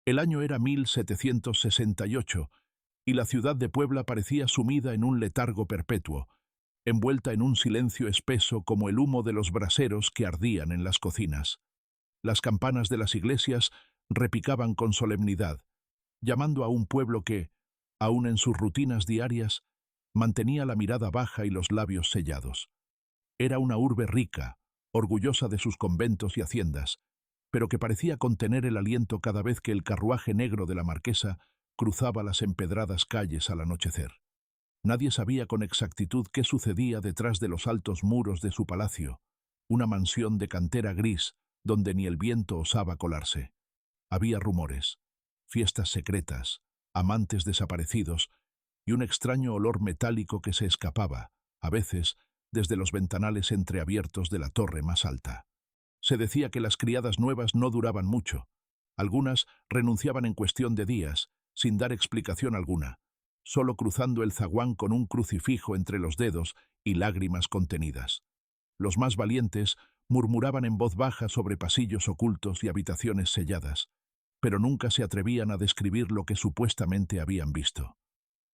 El año era 1768 y la ciudad de Puebla parecía sumida en un letargo perpetuo, envuelta en un silencio espeso como el humo de los braseros que ardían en las cocinas. Las campanas de las iglesias repicaban con solemnidad, llamando a un pueblo que, aun en sus rutinas diarias, mantenía la mirada baja y los labios sellados. Era una urbe rica, orgullosa de sus conventos y haciendas, pero que parecía contener el aliento cada vez que el carruaje negro de la marquesa cruzaba las empedradas calles al anochecer. Nadie sabía con exactitud qué sucedía detrás de los altos muros de su palacio, una mansión de cantera gris donde ni el viento osaba colarse. Había rumores, fiestas secretas, amantes desaparecidos y un extraño olor metálico que se escapaba, a veces, desde los ventanales entreabiertos de la torre más alta. Se decía que las criadas nuevas no duraban mucho. Algunas renunciaban en cuestión de días, sin dar explicación alguna, solo cruzando el zaguán con un crucifijo entre los dedos y lágrimas contenidas. Los más valientes murmuraban en voz baja sobre pasillos ocultos y habitaciones selladas, pero nunca se atrevían a describir lo que supuestamente habían visto.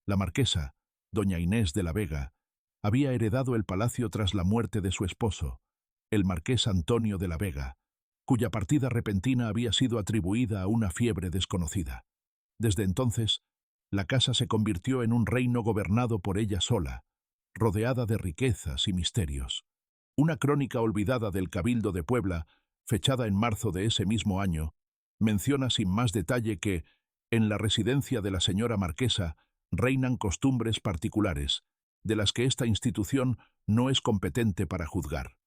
La marquesa, doña Inés de la Vega, había heredado el palacio tras la muerte de su esposo, el marqués Antonio de la Vega, cuya partida repentina había sido atribuida a una fiebre desconocida. Desde entonces, la casa se convirtió en un reino gobernado por ella sola, rodeada de riquezas y misterios. Una crónica olvidada del Cabildo de Puebla, fechada en marzo de ese mismo año, menciona sin más detalle que, en la residencia de la señora marquesa, reinan costumbres particulares, de las que esta institución no es competente para juzgar.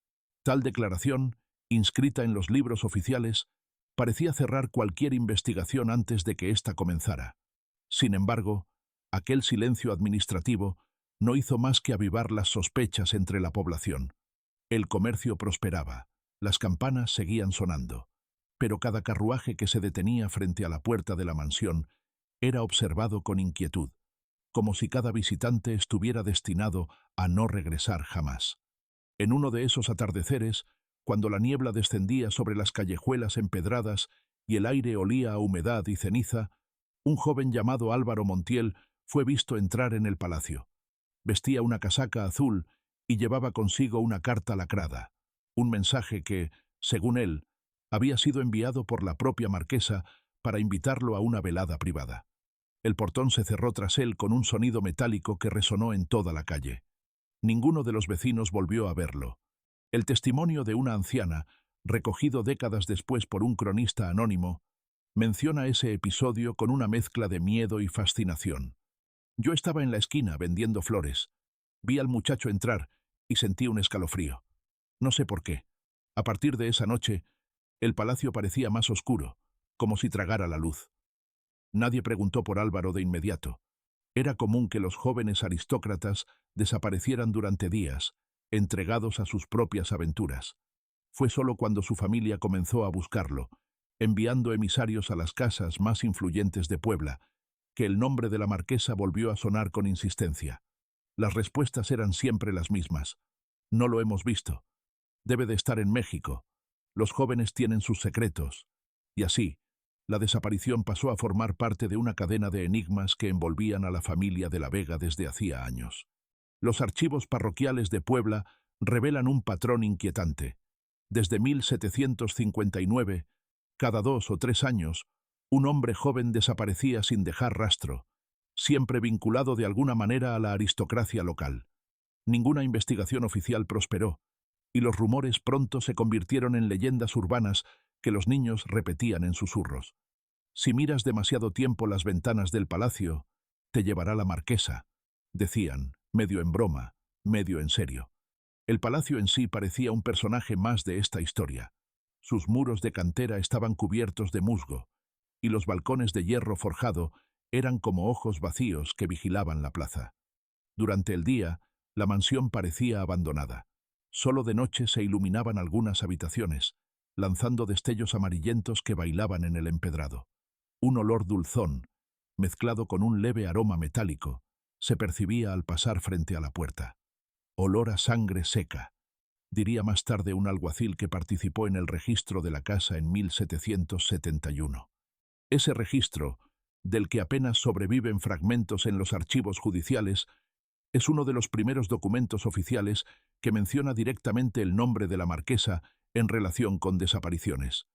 Tal declaración, inscrita en los libros oficiales, parecía cerrar cualquier investigación antes de que ésta comenzara. Sin embargo, aquel silencio administrativo no hizo más que avivar las sospechas entre la población. El comercio prosperaba, las campanas seguían sonando, pero cada carruaje que se detenía frente a la puerta de la mansión era observado con inquietud, como si cada visitante estuviera destinado a no regresar jamás. En uno de esos atardeceres, cuando la niebla descendía sobre las callejuelas empedradas y el aire olía a humedad y ceniza, un joven llamado Álvaro Montiel fue visto entrar en el palacio. Vestía una casaca azul y llevaba consigo una carta lacrada, un mensaje que, según él, había sido enviado por la propia marquesa para invitarlo a una velada privada. El portón se cerró tras él con un sonido metálico que resonó en toda la calle. Ninguno de los vecinos volvió a verlo. El testimonio de una anciana, recogido décadas después por un cronista anónimo, menciona ese episodio con una mezcla de miedo y fascinación. Yo estaba en la esquina vendiendo flores. Vi al muchacho entrar y sentí un escalofrío. No sé por qué. A partir de esa noche, el palacio parecía más oscuro, como si tragara la luz. Nadie preguntó por Álvaro de inmediato. Era común que los jóvenes aristócratas desaparecieran durante días, entregados a sus propias aventuras. Fue solo cuando su familia comenzó a buscarlo, enviando emisarios a las casas más influyentes de Puebla, que el nombre de la marquesa volvió a sonar con insistencia. Las respuestas eran siempre las mismas. No lo hemos visto. Debe de estar en México. Los jóvenes tienen sus secretos. Y así, la desaparición pasó a formar parte de una cadena de enigmas que envolvían a la familia de la Vega desde hacía años. Los archivos parroquiales de Puebla revelan un patrón inquietante. Desde 1759, cada 2 o 3 años, un hombre joven desaparecía sin dejar rastro, siempre vinculado de alguna manera a la aristocracia local. Ninguna investigación oficial prosperó, y los rumores pronto se convirtieron en leyendas urbanas que los niños repetían en susurros. Si miras demasiado tiempo las ventanas del palacio, te llevará la marquesa, decían, medio en broma, medio en serio. El palacio en sí parecía un personaje más de esta historia. Sus muros de cantera estaban cubiertos de musgo, y los balcones de hierro forjado eran como ojos vacíos que vigilaban la plaza. Durante el día, la mansión parecía abandonada. Solo de noche se iluminaban algunas habitaciones, lanzando destellos amarillentos que bailaban en el empedrado. Un olor dulzón, mezclado con un leve aroma metálico, se percibía al pasar frente a la puerta. Olor a sangre seca, diría más tarde un alguacil que participó en el registro de la casa en 1771. Ese registro, del que apenas sobreviven fragmentos en los archivos judiciales, es uno de los primeros documentos oficiales que menciona directamente el nombre de la marquesa en relación con desapariciones.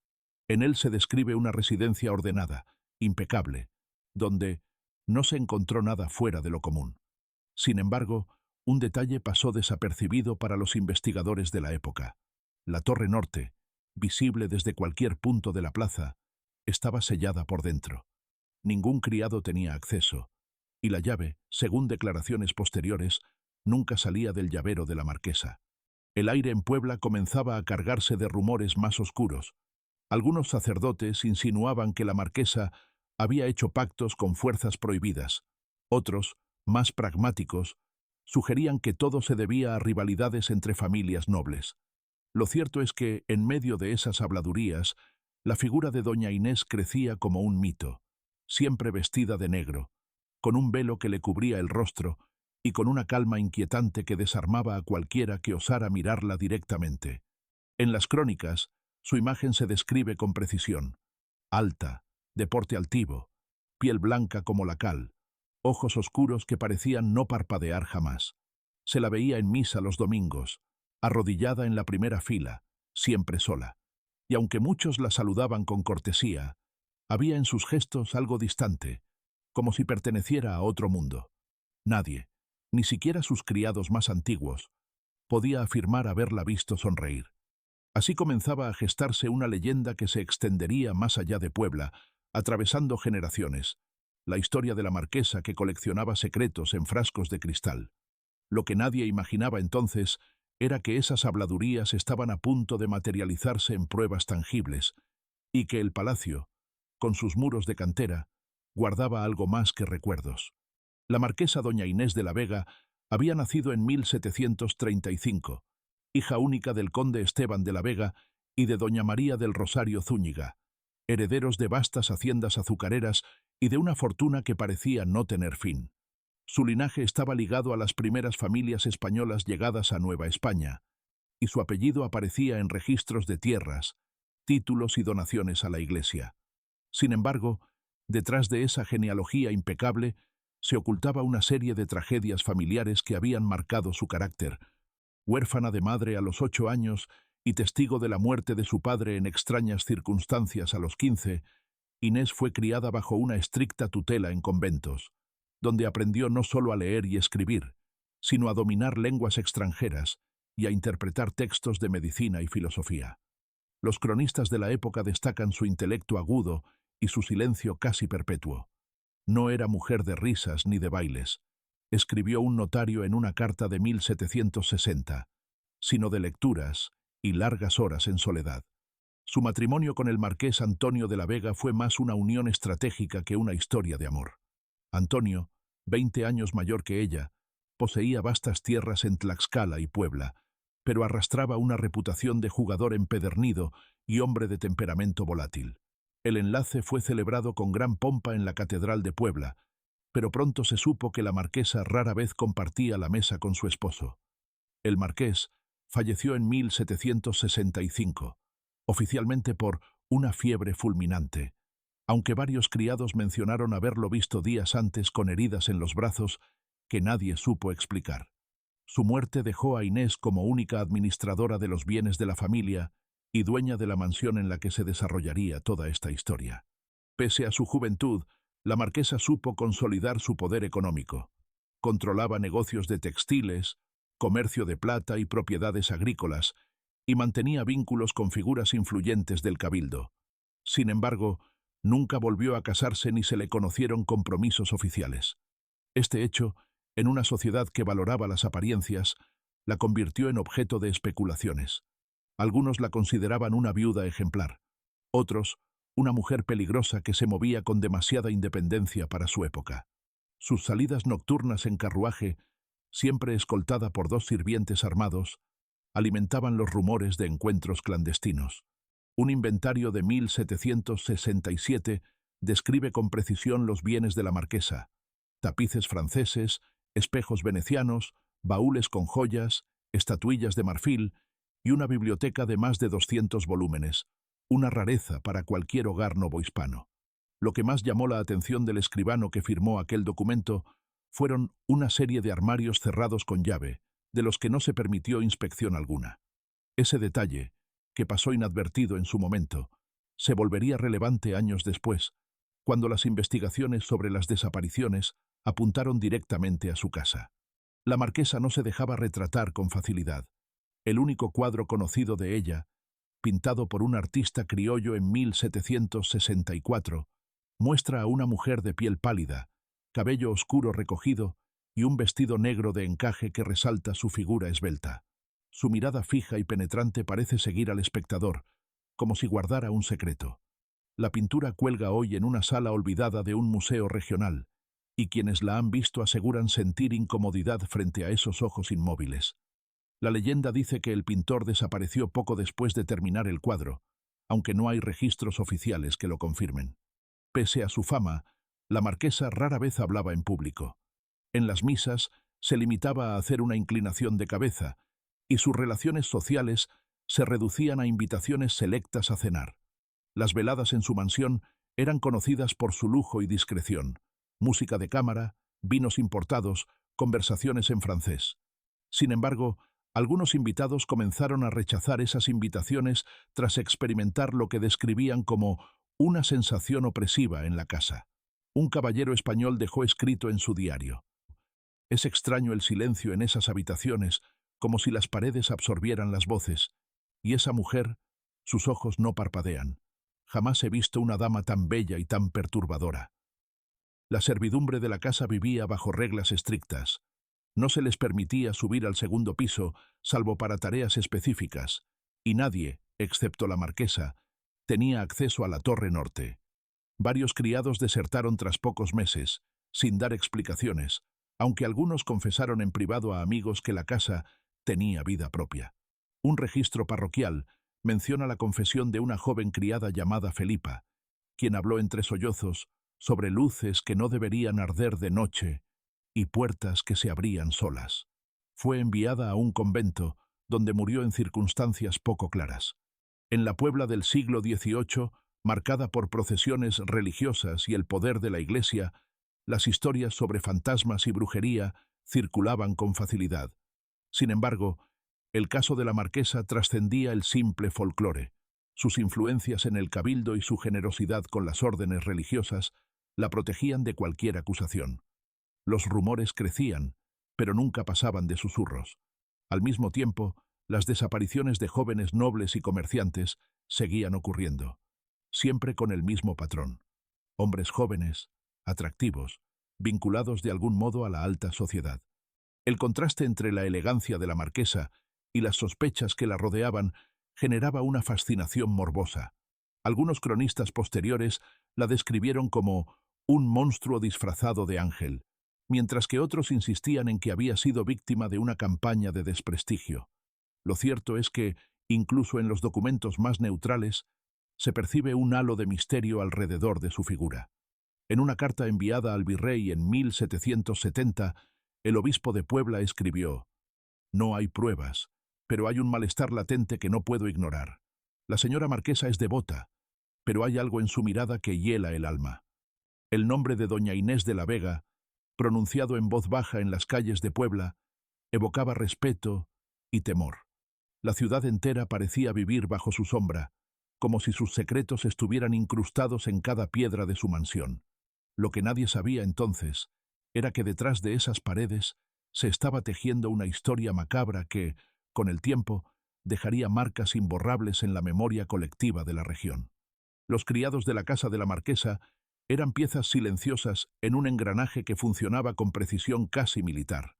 En él se describe una residencia ordenada, impecable, donde no se encontró nada fuera de lo común. Sin embargo, un detalle pasó desapercibido para los investigadores de la época. La torre norte, visible desde cualquier punto de la plaza, estaba sellada por dentro. Ningún criado tenía acceso, y la llave, según declaraciones posteriores, nunca salía del llavero de la marquesa. El aire en Puebla comenzaba a cargarse de rumores más oscuros. Algunos sacerdotes insinuaban que la marquesa había hecho pactos con fuerzas prohibidas. Otros, más pragmáticos, sugerían que todo se debía a rivalidades entre familias nobles. Lo cierto es que, en medio de esas habladurías, la figura de doña Inés crecía como un mito, siempre vestida de negro, con un velo que le cubría el rostro y con una calma inquietante que desarmaba a cualquiera que osara mirarla directamente. En las crónicas, su imagen se describe con precisión: alta, de porte altivo, piel blanca como la cal, ojos oscuros que parecían no parpadear jamás. Se la veía en misa los domingos, arrodillada en la primera fila, siempre sola. Y aunque muchos la saludaban con cortesía, había en sus gestos algo distante, como si perteneciera a otro mundo. Nadie, ni siquiera sus criados más antiguos, podía afirmar haberla visto sonreír. Así comenzaba a gestarse una leyenda que se extendería más allá de Puebla, atravesando generaciones: la historia de la marquesa que coleccionaba secretos en frascos de cristal. Lo que nadie imaginaba entonces era que esas habladurías estaban a punto de materializarse en pruebas tangibles, y que el palacio, con sus muros de cantera, guardaba algo más que recuerdos. La marquesa doña Inés de la Vega había nacido en 1735, hija única del conde Esteban de la Vega y de doña María del Rosario Zúñiga, herederos de vastas haciendas azucareras y de una fortuna que parecía no tener fin. Su linaje estaba ligado a las primeras familias españolas llegadas a Nueva España, y su apellido aparecía en registros de tierras, títulos y donaciones a la Iglesia. Sin embargo, detrás de esa genealogía impecable se ocultaba una serie de tragedias familiares que habían marcado su carácter. Huérfana de madre a los 8 años y testigo de la muerte de su padre en extrañas circunstancias a los 15, Inés fue criada bajo una estricta tutela en conventos, donde aprendió no solo a leer y escribir, sino a dominar lenguas extranjeras y a interpretar textos de medicina y filosofía. Los cronistas de la época destacan su intelecto agudo y su silencio casi perpetuo. No era mujer de risas ni de bailes, escribió un notario en una carta de 1760, sino de lecturas y largas horas en soledad. Su matrimonio con el marqués Antonio de la Vega fue más una unión estratégica que una historia de amor. Antonio, 20 años mayor que ella, poseía vastas tierras en Tlaxcala y Puebla, pero arrastraba una reputación de jugador empedernido y hombre de temperamento volátil. El enlace fue celebrado con gran pompa en la Catedral de Puebla, pero pronto se supo que la marquesa rara vez compartía la mesa con su esposo. El marqués falleció en 1765, oficialmente por una fiebre fulminante, aunque varios criados mencionaron haberlo visto días antes con heridas en los brazos que nadie supo explicar. Su muerte dejó a Inés como única administradora de los bienes de la familia y dueña de la mansión en la que se desarrollaría toda esta historia. Pese a su juventud, la marquesa supo consolidar su poder económico. Controlaba negocios de textiles, comercio de plata y propiedades agrícolas, y mantenía vínculos con figuras influyentes del cabildo. Sin embargo, nunca volvió a casarse ni se le conocieron compromisos oficiales. Este hecho, en una sociedad que valoraba las apariencias, la convirtió en objeto de especulaciones. Algunos la consideraban una viuda ejemplar, otros, una mujer peligrosa que se movía con demasiada independencia para su época. Sus salidas nocturnas en carruaje, siempre escoltada por 2 sirvientes armados, alimentaban los rumores de encuentros clandestinos. Un inventario de 1767 describe con precisión los bienes de la marquesa: tapices franceses, espejos venecianos, baúles con joyas, estatuillas de marfil y una biblioteca de más de 200 volúmenes, una rareza para cualquier hogar novohispano. Lo que más llamó la atención del escribano que firmó aquel documento fueron una serie de armarios cerrados con llave, de los que no se permitió inspección alguna. Ese detalle, que pasó inadvertido en su momento, se volvería relevante años después, cuando las investigaciones sobre las desapariciones apuntaron directamente a su casa. La marquesa no se dejaba retratar con facilidad. El único cuadro conocido de ella, pintado por un artista criollo en 1764, muestra a una mujer de piel pálida, cabello oscuro recogido y un vestido negro de encaje que resalta su figura esbelta. Su mirada fija y penetrante parece seguir al espectador, como si guardara un secreto. La pintura cuelga hoy en una sala olvidada de un museo regional, y quienes la han visto aseguran sentir incomodidad frente a esos ojos inmóviles. La leyenda dice que el pintor desapareció poco después de terminar el cuadro, aunque no hay registros oficiales que lo confirmen. Pese a su fama, la marquesa rara vez hablaba en público. En las misas se limitaba a hacer una inclinación de cabeza, y sus relaciones sociales se reducían a invitaciones selectas a cenar. Las veladas en su mansión eran conocidas por su lujo y discreción: música de cámara, vinos importados, conversaciones en francés. Sin embargo, algunos invitados comenzaron a rechazar esas invitaciones tras experimentar lo que describían como una sensación opresiva en la casa. Un caballero español dejó escrito en su diario: «Es extraño el silencio en esas habitaciones, como si las paredes absorbieran las voces, y esa mujer, sus ojos no parpadean. Jamás he visto una dama tan bella y tan perturbadora». La servidumbre de la casa vivía bajo reglas estrictas. No se les permitía subir al segundo piso, salvo para tareas específicas, y nadie, excepto la marquesa, tenía acceso a la torre norte. Varios criados desertaron tras pocos meses, sin dar explicaciones, aunque algunos confesaron en privado a amigos que la casa tenía vida propia. Un registro parroquial menciona la confesión de una joven criada llamada Felipa, quien habló entre sollozos sobre luces que no deberían arder de noche y puertas que se abrían solas. Fue enviada a un convento, donde murió en circunstancias poco claras. En la Puebla del siglo XVIII, marcada por procesiones religiosas y el poder de la Iglesia, las historias sobre fantasmas y brujería circulaban con facilidad. Sin embargo, el caso de la marquesa trascendía el simple folclore. Sus influencias en el cabildo y su generosidad con las órdenes religiosas la protegían de cualquier acusación. Los rumores crecían, pero nunca pasaban de susurros. Al mismo tiempo, las desapariciones de jóvenes nobles y comerciantes seguían ocurriendo, siempre con el mismo patrón: hombres jóvenes, atractivos, vinculados de algún modo a la alta sociedad. El contraste entre la elegancia de la marquesa y las sospechas que la rodeaban generaba una fascinación morbosa. Algunos cronistas posteriores la describieron como un monstruo disfrazado de ángel, mientras que otros insistían en que había sido víctima de una campaña de desprestigio. Lo cierto es que, incluso en los documentos más neutrales, se percibe un halo de misterio alrededor de su figura. En una carta enviada al virrey en 1770, el obispo de Puebla escribió: «No hay pruebas, pero hay un malestar latente que no puedo ignorar. La señora marquesa es devota, pero hay algo en su mirada que hiela el alma». El nombre de doña Inés de la Vega, pronunciado en voz baja en las calles de Puebla, evocaba respeto y temor. La ciudad entera parecía vivir bajo su sombra, como si sus secretos estuvieran incrustados en cada piedra de su mansión. Lo que nadie sabía entonces era que detrás de esas paredes se estaba tejiendo una historia macabra que, con el tiempo, dejaría marcas imborrables en la memoria colectiva de la región. Los criados de la casa de la marquesa eran piezas silenciosas en un engranaje que funcionaba con precisión casi militar.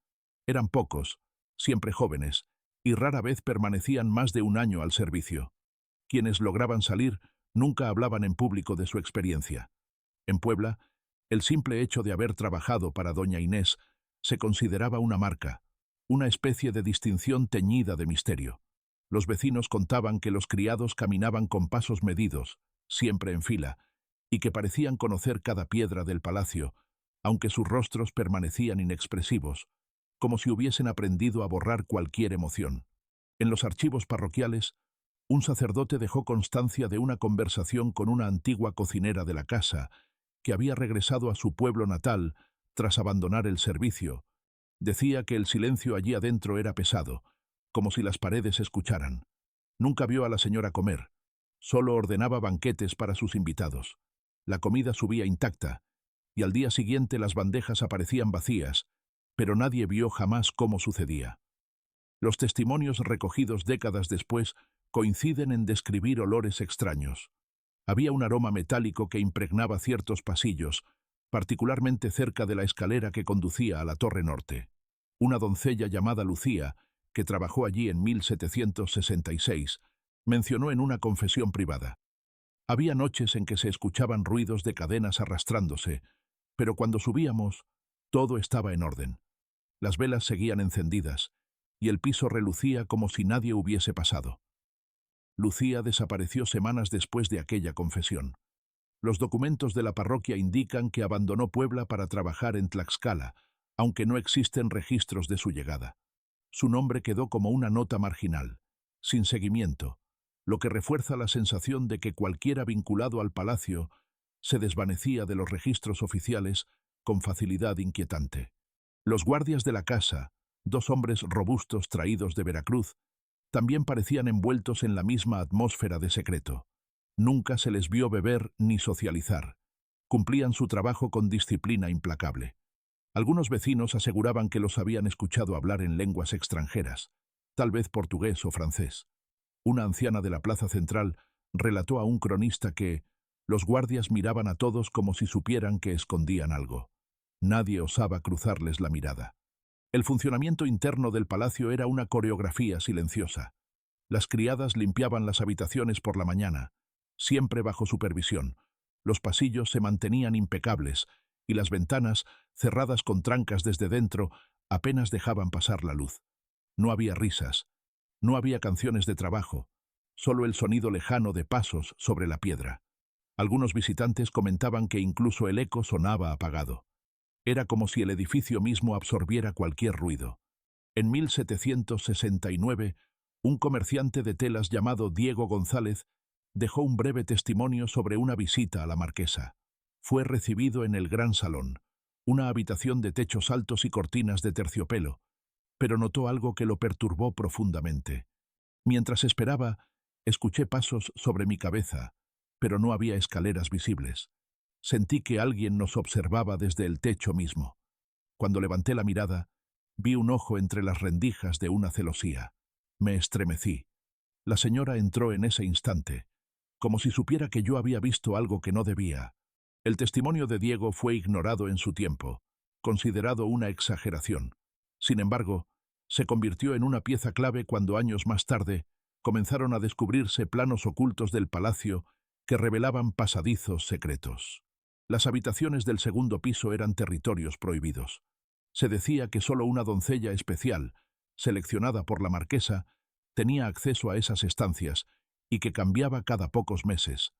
Eran pocos, siempre jóvenes, y rara vez permanecían más de un año al servicio. Quienes lograban salir nunca hablaban en público de su experiencia. En Puebla, el simple hecho de haber trabajado para doña Inés se consideraba una marca, una especie de distinción teñida de misterio. Los vecinos contaban que los criados caminaban con pasos medidos, siempre en fila, y que parecían conocer cada piedra del palacio, aunque sus rostros permanecían inexpresivos, como si hubiesen aprendido a borrar cualquier emoción. En los archivos parroquiales, un sacerdote dejó constancia de una conversación con una antigua cocinera de la casa, que había regresado a su pueblo natal tras abandonar el servicio. Decía que el silencio allí adentro era pesado, como si las paredes escucharan. Nunca vio a la señora comer. Solo ordenaba banquetes para sus invitados. La comida subía intacta, y al día siguiente las bandejas aparecían vacías, pero nadie vio jamás cómo sucedía. Los testimonios recogidos décadas después coinciden en describir olores extraños. Había un aroma metálico que impregnaba ciertos pasillos, particularmente cerca de la escalera que conducía a la torre norte. Una doncella llamada Lucía, que trabajó allí en 1766, mencionó en una confesión privada: había noches en que se escuchaban ruidos de cadenas arrastrándose, pero cuando subíamos, todo estaba en orden. Las velas seguían encendidas, y el piso relucía como si nadie hubiese pasado. Lucía desapareció semanas después de aquella confesión. Los documentos de la parroquia indican que abandonó Puebla para trabajar en Tlaxcala, aunque no existen registros de su llegada. Su nombre quedó como una nota marginal, sin seguimiento, lo que refuerza la sensación de que cualquiera vinculado al palacio se desvanecía de los registros oficiales con facilidad inquietante. Los guardias de la casa, 2 hombres robustos traídos de Veracruz, también parecían envueltos en la misma atmósfera de secreto. Nunca se les vio beber ni socializar. Cumplían su trabajo con disciplina implacable. Algunos vecinos aseguraban que los habían escuchado hablar en lenguas extranjeras, tal vez portugués o francés. Una anciana de la plaza central relató a un cronista que los guardias miraban a todos como si supieran que escondían algo. Nadie osaba cruzarles la mirada. El funcionamiento interno del palacio era una coreografía silenciosa. Las criadas limpiaban las habitaciones por la mañana, siempre bajo supervisión. Los pasillos se mantenían impecables y las ventanas, cerradas con trancas desde dentro, apenas dejaban pasar la luz. No había risas, no había canciones de trabajo, solo el sonido lejano de pasos sobre la piedra. Algunos visitantes comentaban que incluso el eco sonaba apagado. Era como si el edificio mismo absorbiera cualquier ruido. En 1769, un comerciante de telas llamado Diego González dejó un breve testimonio sobre una visita a la marquesa. Fue recibido en el gran salón, una habitación de techos altos y cortinas de terciopelo, pero notó algo que lo perturbó profundamente. Mientras esperaba, escuché pasos sobre mi cabeza, pero no había escaleras visibles. Sentí que alguien nos observaba desde el techo mismo. Cuando levanté la mirada, vi un ojo entre las rendijas de una celosía. Me estremecí. La señora entró en ese instante, como si supiera que yo había visto algo que no debía. El testimonio de Diego fue ignorado en su tiempo, considerado una exageración. Sin embargo, se convirtió en una pieza clave cuando años más tarde comenzaron a descubrirse planos ocultos del palacio que revelaban pasadizos secretos. Las habitaciones del segundo piso eran territorios prohibidos. Se decía que solo una doncella especial, seleccionada por la marquesa, tenía acceso a esas estancias y que cambiaba cada pocos meses.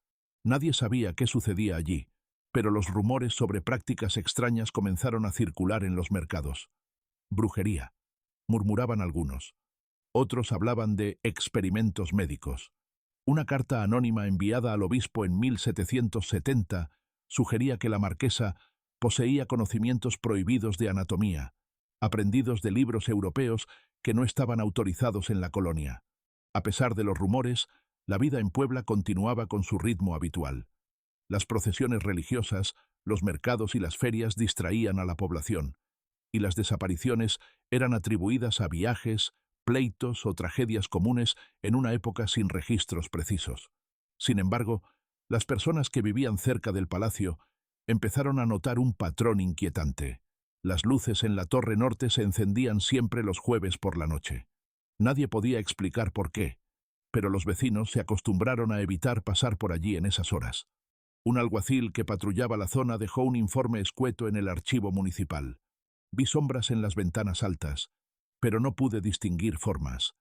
Nadie sabía qué sucedía allí, pero los rumores sobre prácticas extrañas comenzaron a circular en los mercados. Brujería, murmuraban algunos. Otros hablaban de experimentos médicos. Una carta anónima enviada al obispo en 1770 sugería que la marquesa poseía conocimientos prohibidos de anatomía, aprendidos de libros europeos que no estaban autorizados en la colonia. A pesar de los rumores, la vida en Puebla continuaba con su ritmo habitual. Las procesiones religiosas, los mercados y las ferias distraían a la población, y las desapariciones eran atribuidas a viajes, pleitos o tragedias comunes en una época sin registros precisos. Sin embargo, las personas que vivían cerca del palacio empezaron a notar un patrón inquietante. Las luces en la torre norte se encendían siempre los jueves por la noche. Nadie podía explicar por qué, pero los vecinos se acostumbraron a evitar pasar por allí en esas horas. Un alguacil que patrullaba la zona dejó un informe escueto en el archivo municipal. Vi sombras en las ventanas altas, pero no pude distinguir formas.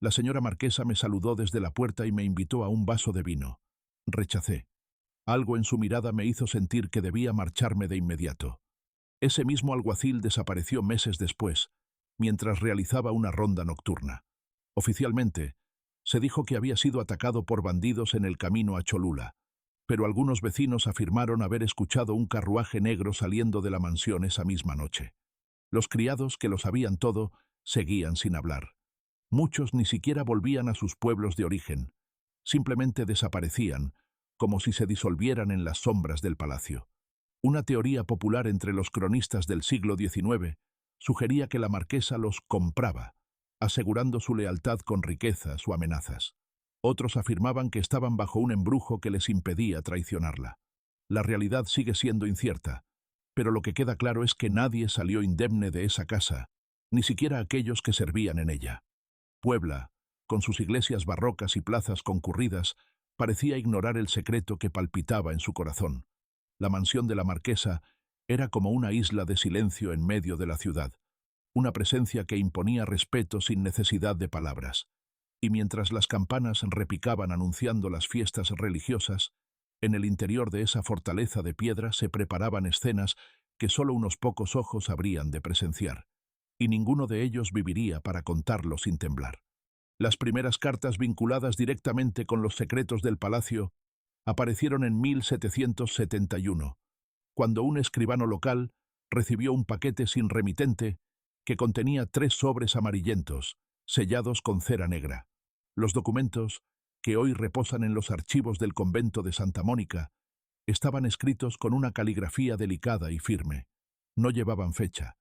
La señora marquesa me saludó desde la puerta y me invitó a un vaso de vino. Rechacé. Algo en su mirada me hizo sentir que debía marcharme de inmediato. Ese mismo alguacil desapareció meses después, mientras realizaba una ronda nocturna. Oficialmente, se dijo que había sido atacado por bandidos en el camino a Cholula, pero algunos vecinos afirmaron haber escuchado un carruaje negro saliendo de la mansión esa misma noche. Los criados, que lo sabían todo, seguían sin hablar. Muchos ni siquiera volvían a sus pueblos de origen. Simplemente desaparecían, como si se disolvieran en las sombras del palacio. Una teoría popular entre los cronistas del siglo XIX sugería que la marquesa los compraba, asegurando su lealtad con riquezas o amenazas. Otros afirmaban que estaban bajo un embrujo que les impedía traicionarla. La realidad sigue siendo incierta, pero lo que queda claro es que nadie salió indemne de esa casa, ni siquiera aquellos que servían en ella. Puebla, con sus iglesias barrocas y plazas concurridas, parecía ignorar el secreto que palpitaba en su corazón. La mansión de la marquesa era como una isla de silencio en medio de la ciudad, una presencia que imponía respeto sin necesidad de palabras. Y mientras las campanas repicaban anunciando las fiestas religiosas, en el interior de esa fortaleza de piedra se preparaban escenas que solo unos pocos ojos habrían de presenciar, y ninguno de ellos viviría para contarlo sin temblar. Las primeras cartas vinculadas directamente con los secretos del palacio aparecieron en 1771, cuando un escribano local recibió un paquete sin remitente que contenía 3 sobres amarillentos, sellados con cera negra. Los documentos, que hoy reposan en los archivos del convento de Santa Mónica, estaban escritos con una caligrafía delicada y firme. No llevaban fecha,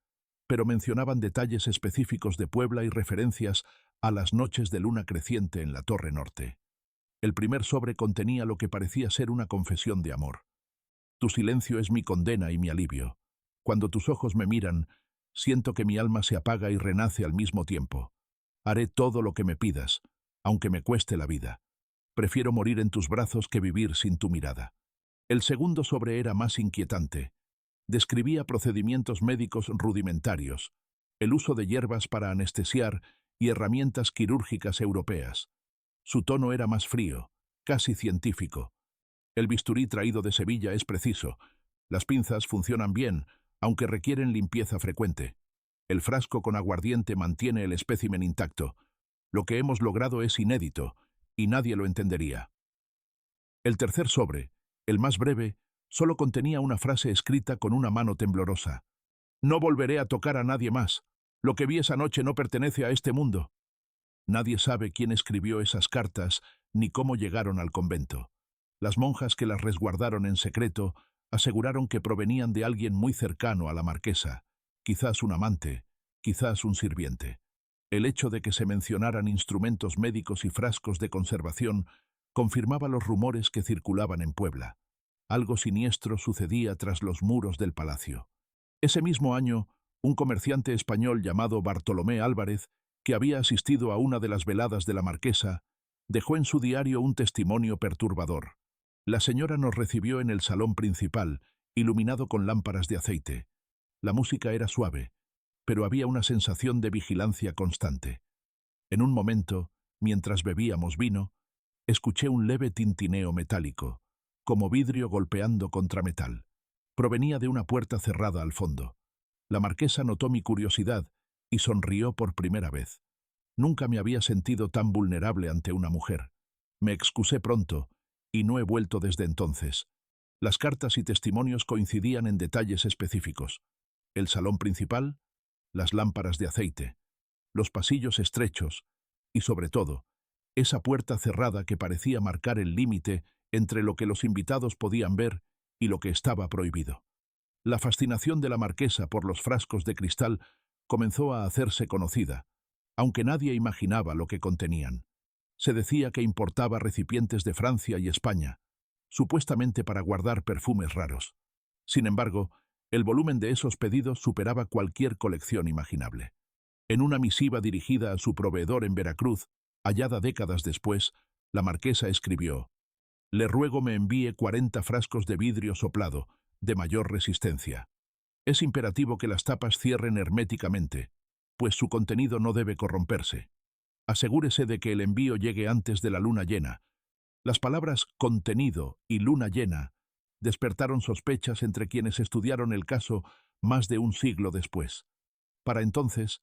pero mencionaban detalles específicos de Puebla y referencias a las noches de luna creciente en la Torre Norte. El primer sobre contenía lo que parecía ser una confesión de amor. Tu silencio es mi condena y mi alivio. Cuando tus ojos me miran, siento que mi alma se apaga y renace al mismo tiempo. Haré todo lo que me pidas, aunque me cueste la vida. Prefiero morir en tus brazos que vivir sin tu mirada. El segundo sobre era más inquietante. Describía procedimientos médicos rudimentarios, el uso de hierbas para anestesiar y herramientas quirúrgicas europeas. Su tono era más frío, casi científico. El bisturí traído de Sevilla es preciso. Las pinzas funcionan bien, aunque requieren limpieza frecuente. El frasco con aguardiente mantiene el espécimen intacto. Lo que hemos logrado es inédito, y nadie lo entendería. El tercer sobre, el más breve, solo contenía una frase escrita con una mano temblorosa. No volveré a tocar a nadie más. Lo que vi esa noche no pertenece a este mundo. Nadie sabe quién escribió esas cartas ni cómo llegaron al convento. Las monjas que las resguardaron en secreto aseguraron que provenían de alguien muy cercano a la marquesa, quizás un amante, quizás un sirviente. El hecho de que se mencionaran instrumentos médicos y frascos de conservación confirmaba los rumores que circulaban en Puebla. Algo siniestro sucedía tras los muros del palacio. Ese mismo año, un comerciante español llamado Bartolomé Álvarez, que había asistido a una de las veladas de la marquesa, dejó en su diario un testimonio perturbador. La señora nos recibió en el salón principal, iluminado con lámparas de aceite. La música era suave, pero había una sensación de vigilancia constante. En un momento, mientras bebíamos vino, escuché un leve tintineo metálico, como vidrio golpeando contra metal. Provenía de una puerta cerrada al fondo. La marquesa notó mi curiosidad y sonrió por primera vez. Nunca me había sentido tan vulnerable ante una mujer. Me excusé pronto, y no he vuelto desde entonces. Las cartas y testimonios coincidían en detalles específicos. El salón principal, las lámparas de aceite, los pasillos estrechos y, sobre todo, esa puerta cerrada que parecía marcar el límite entre lo que los invitados podían ver y lo que estaba prohibido. La fascinación de la marquesa por los frascos de cristal comenzó a hacerse conocida, aunque nadie imaginaba lo que contenían. Se decía que importaba recipientes de Francia y España, supuestamente para guardar perfumes raros. Sin embargo, el volumen de esos pedidos superaba cualquier colección imaginable. En una misiva dirigida a su proveedor en Veracruz, hallada décadas después, la marquesa escribió: «Le ruego me envíe 40 frascos de vidrio soplado, de mayor resistencia. Es imperativo que las tapas cierren herméticamente, pues su contenido no debe corromperse. Asegúrese de que el envío llegue antes de la luna llena». Las palabras «contenido» y «luna llena» despertaron sospechas entre quienes estudiaron el caso más de un siglo después. Para entonces,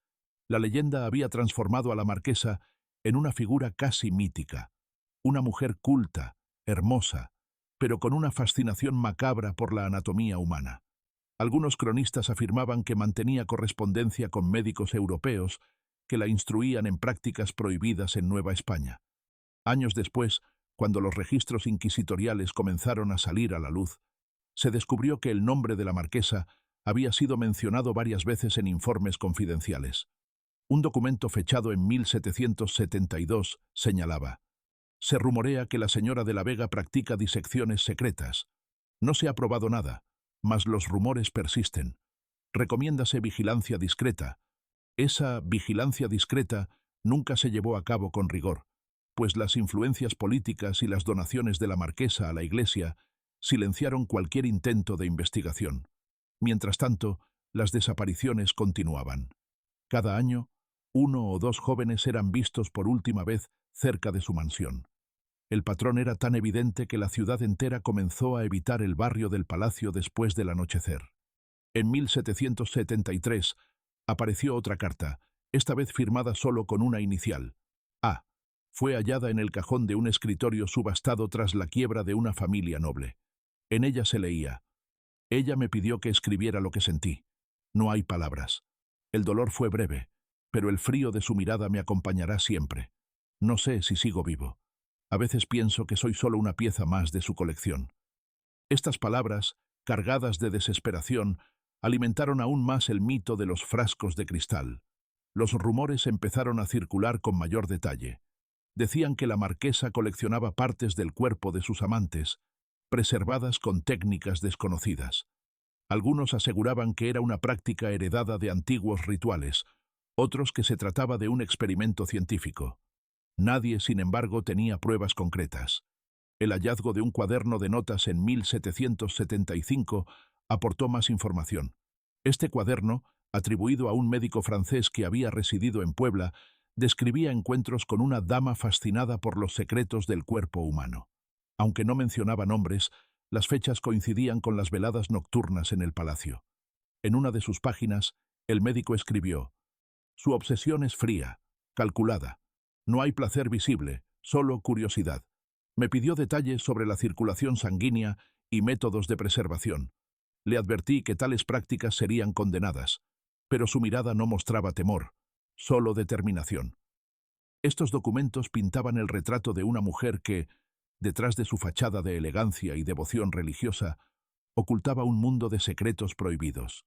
la leyenda había transformado a la marquesa en una figura casi mítica, una mujer culta, hermosa, pero con una fascinación macabra por la anatomía humana. Algunos cronistas afirmaban que mantenía correspondencia con médicos europeos que la instruían en prácticas prohibidas en Nueva España. Años después, cuando los registros inquisitoriales comenzaron a salir a la luz, se descubrió que el nombre de la marquesa había sido mencionado varias veces en informes confidenciales. Un documento fechado en 1772 señalaba: «Se rumorea que la señora de la Vega practica disecciones secretas. No se ha probado nada, mas los rumores persisten. Recomiéndase vigilancia discreta». Esa vigilancia discreta nunca se llevó a cabo con rigor, pues las influencias políticas y las donaciones de la marquesa a la Iglesia silenciaron cualquier intento de investigación. Mientras tanto, las desapariciones continuaban. Cada año, 1 o 2 jóvenes eran vistos por última vez cerca de su mansión. El patrón era tan evidente que la ciudad entera comenzó a evitar el barrio del palacio después del anochecer. En 1773 apareció otra carta, esta vez firmada solo con una inicial: A. Fue hallada en el cajón de un escritorio subastado tras la quiebra de una familia noble. En ella se leía: «Ella me pidió que escribiera lo que sentí. No hay palabras. El dolor fue breve, pero el frío de su mirada me acompañará siempre. No sé si sigo vivo. A veces pienso que soy solo una pieza más de su colección». Estas palabras, cargadas de desesperación, alimentaron aún más el mito de los frascos de cristal. Los rumores empezaron a circular con mayor detalle. Decían que la marquesa coleccionaba partes del cuerpo de sus amantes, preservadas con técnicas desconocidas. Algunos aseguraban que era una práctica heredada de antiguos rituales, otros que se trataba de un experimento científico. Nadie, sin embargo, tenía pruebas concretas. El hallazgo de un cuaderno de notas en 1775 aportó más información. Este cuaderno, atribuido a un médico francés que había residido en Puebla, describía encuentros con una dama fascinada por los secretos del cuerpo humano. Aunque no mencionaba nombres, las fechas coincidían con las veladas nocturnas en el palacio. En una de sus páginas, el médico escribió: «Su obsesión es fría, calculada. No hay placer visible, solo curiosidad. Me pidió detalles sobre la circulación sanguínea y métodos de preservación. Le advertí que tales prácticas serían condenadas, pero su mirada no mostraba temor, solo determinación». Estos documentos pintaban el retrato de una mujer que, detrás de su fachada de elegancia y devoción religiosa, ocultaba un mundo de secretos prohibidos.